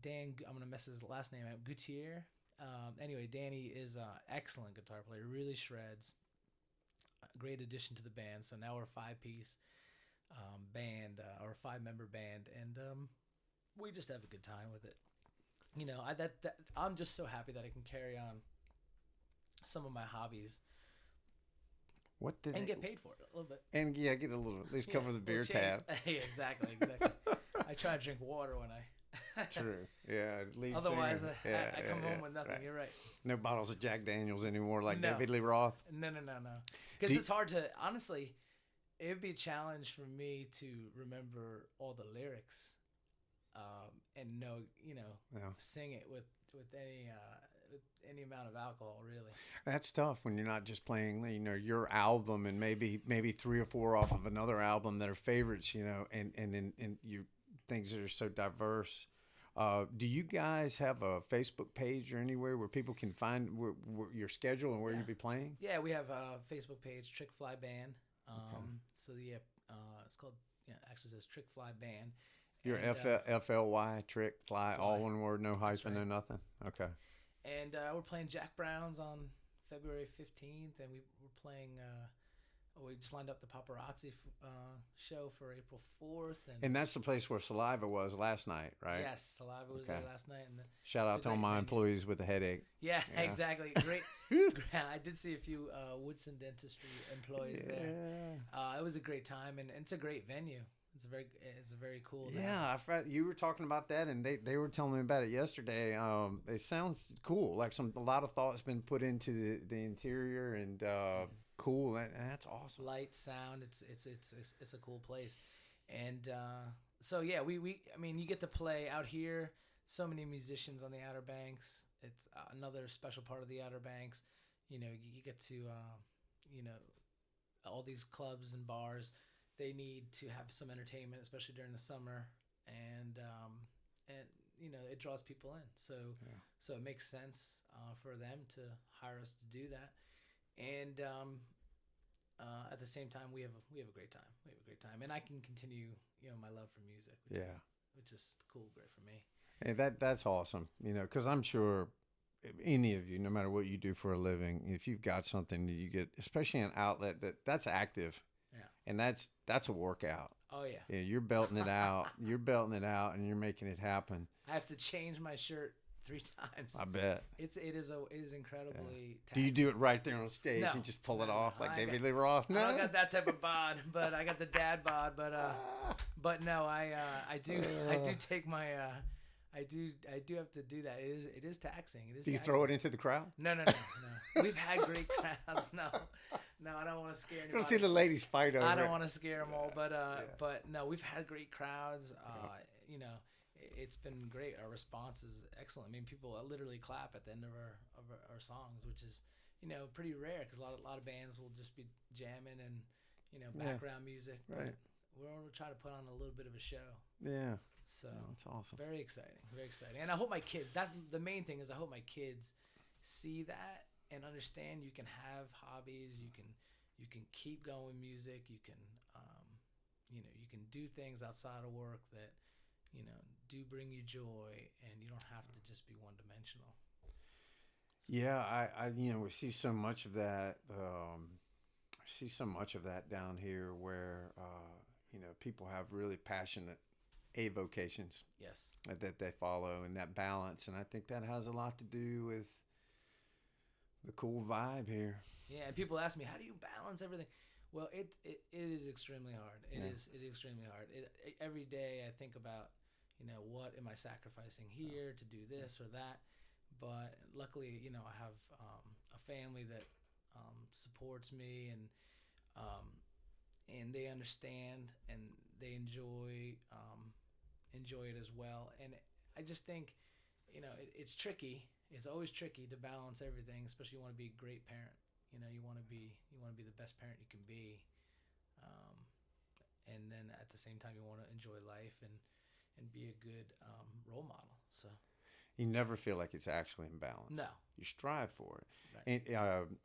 I'm gonna mess his last name up. Gutierrez. Anyway, Danny is an excellent guitar player. Really shreds. Great addition to the band. So now we're a 5-piece band, or a 5-member band, and we just have a good time with it. I'm just so happy that I can carry on some of my hobbies. Get paid for it a little bit. And get a little, at least cover the beer tab. Yeah, exactly. I try to drink water when I. True. Yeah. Otherwise, I come home with nothing. Right. You're right. No bottles of Jack Daniels anymore, like David Lee Roth. No. Because it's hard to, honestly, it would be a challenge for me to remember all the lyrics, and know, sing it with any amount of alcohol, really. That's tough when you're not just playing, your album and maybe 3 or 4 off of another album that are favorites, and you things that are so diverse. Do you guys have a Facebook page or anywhere where people can find your schedule and where you'll be playing? Yeah, we have a Facebook page, Trick Fly Band. So it's called, actually says Trick Fly Band. Your And, FLY, trick, fly, Fly. all one word, no hyphen, right. no nothing. Okay. And we're playing Jack Brown's on February 15th, and we're playing. We just lined up the paparazzi show for April 4th, And that's the place where Saliva was last night, right? yes, Saliva was Okay. there last night, and Shout it's out a to all great my venue. employees with a headache. Yeah, Yeah. exactly. Great. I did see a few Woodson Dentistry employees there. It was a great time, and it's a great venue. It's a very cool. Yeah, you were talking about that, and they were telling me about it yesterday. It sounds cool. Like a lot of thought's been put into the interior, and cool. That's awesome. Light, sound. It's a cool place, and so yeah, I mean, you get to play out here. So many musicians on the Outer Banks. It's another special part of the Outer Banks. You know, you get to all these clubs and bars. They need to have some entertainment, especially during the summer, and it draws people in. So it makes sense for them to hire us to do that, and at the same time, we have a great time. We have a great time, and I can continue my love for music. Which is cool, great for me. Hey, that's awesome. Because I'm sure any of you, no matter what you do for a living, if you've got something that you get, especially an outlet that's active. Yeah. And that's a workout. Oh yeah. Yeah, you're belting it out. You're belting it out, and you're making it happen. I have to change my shirt 3 times. I bet. It is incredibly. Do you do it right there on stage No. and just pull it off like David Lee Roth? Roth? No, I don't got that type of bod, but I got the dad bod. But no, I do take my. I do have to do that. It is taxing. It is. Do you taxing. throw it into the crowd? No. We've had great crowds. No, I don't want to scare anybody. You don't see the ladies fight over it. I don't want to scare them all, but no, we've had great crowds. It's been great. Our response is excellent. I mean, people literally clap at the end of our songs, which is pretty rare because a lot of bands will just be jamming and background music. Right. We're trying to put on a little bit of a show. Yeah. So that's awesome. Very exciting. Very exciting. And I hope my kids. That's the main thing. Is I hope my kids see that and understand you can have hobbies. You can keep going music. You can you can do things outside of work that do bring you joy, and you don't have to just be one dimensional. Yeah, I we see so much of that. I see so much of that down here where people have really passionate avocations. Yes. That they follow, and that balance, and I think that has a lot to do with the cool vibe here. Yeah, and people ask me, how do you balance everything? Well, it is extremely hard. It is extremely hard. Every day I think about, what am I sacrificing here to do this or that? But luckily, I have a family that supports me, and they understand, and they enjoy it as well. And I just think, it's tricky. It's always tricky to balance everything, especially you want to be a great parent. You want to be the best parent you can be, and then at the same time you want to enjoy life and be a good role model. So you never feel like it's actually in balance. No, you strive for it. Right. And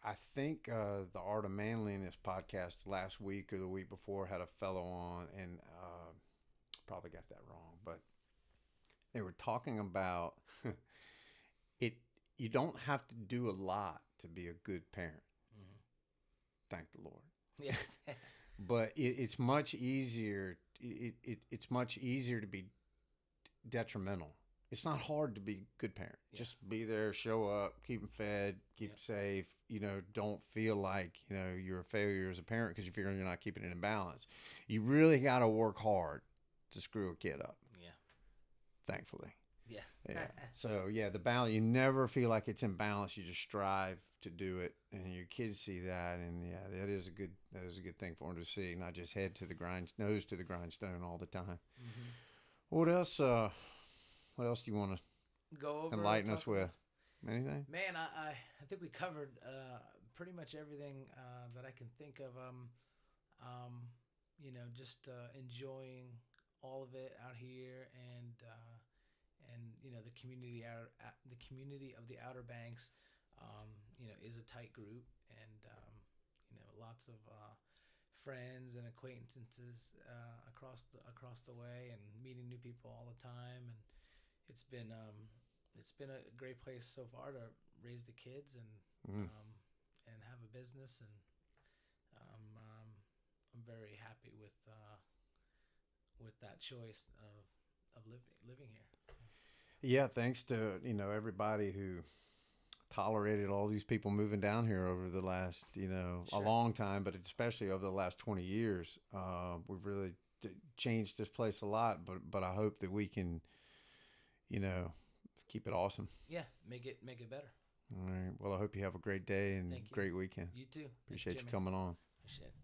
I think the Art of Manliness podcast last week or the week before had a fellow on, and probably got that wrong, but they were talking about it. You don't have to do a lot to be a good parent. Mm-hmm. Thank the Lord. Yes. But it's much easier. It's much easier to be detrimental. It's not hard to be a good parent. Yeah. Just be there, show up, keep them fed, keep them safe. Don't feel like you're a failure as a parent because you figure you're not keeping it in balance. You really got to work hard to screw a kid up. Yeah. Thankfully. Yes. Yeah. So the balance. You never feel like it's in balance. You just strive to do it, and your kids see that, and that is a good thing for them to see, not just nose to the grindstone all the time. Mm-hmm. What else? What else do you want to go over? Enlighten us with? Anything? Man, I think we covered pretty much everything that I can think of. Just enjoying all of it out here, and the community of the Outer Banks, is a tight group, and lots of friends and acquaintances across the way, and meeting new people all the time. And it's been a great place so far to raise the kids and have a business. And I'm very happy with that choice of living here. So. Yeah, thanks to everybody who tolerated all these people moving down here over the last a long time, but especially over the last 20 years. We've really changed this place a lot, but I hope that we can keep it awesome. Yeah, make it better. All right. Well, I hope you have a great day and great weekend. You too. Appreciate you coming on. Appreciate it.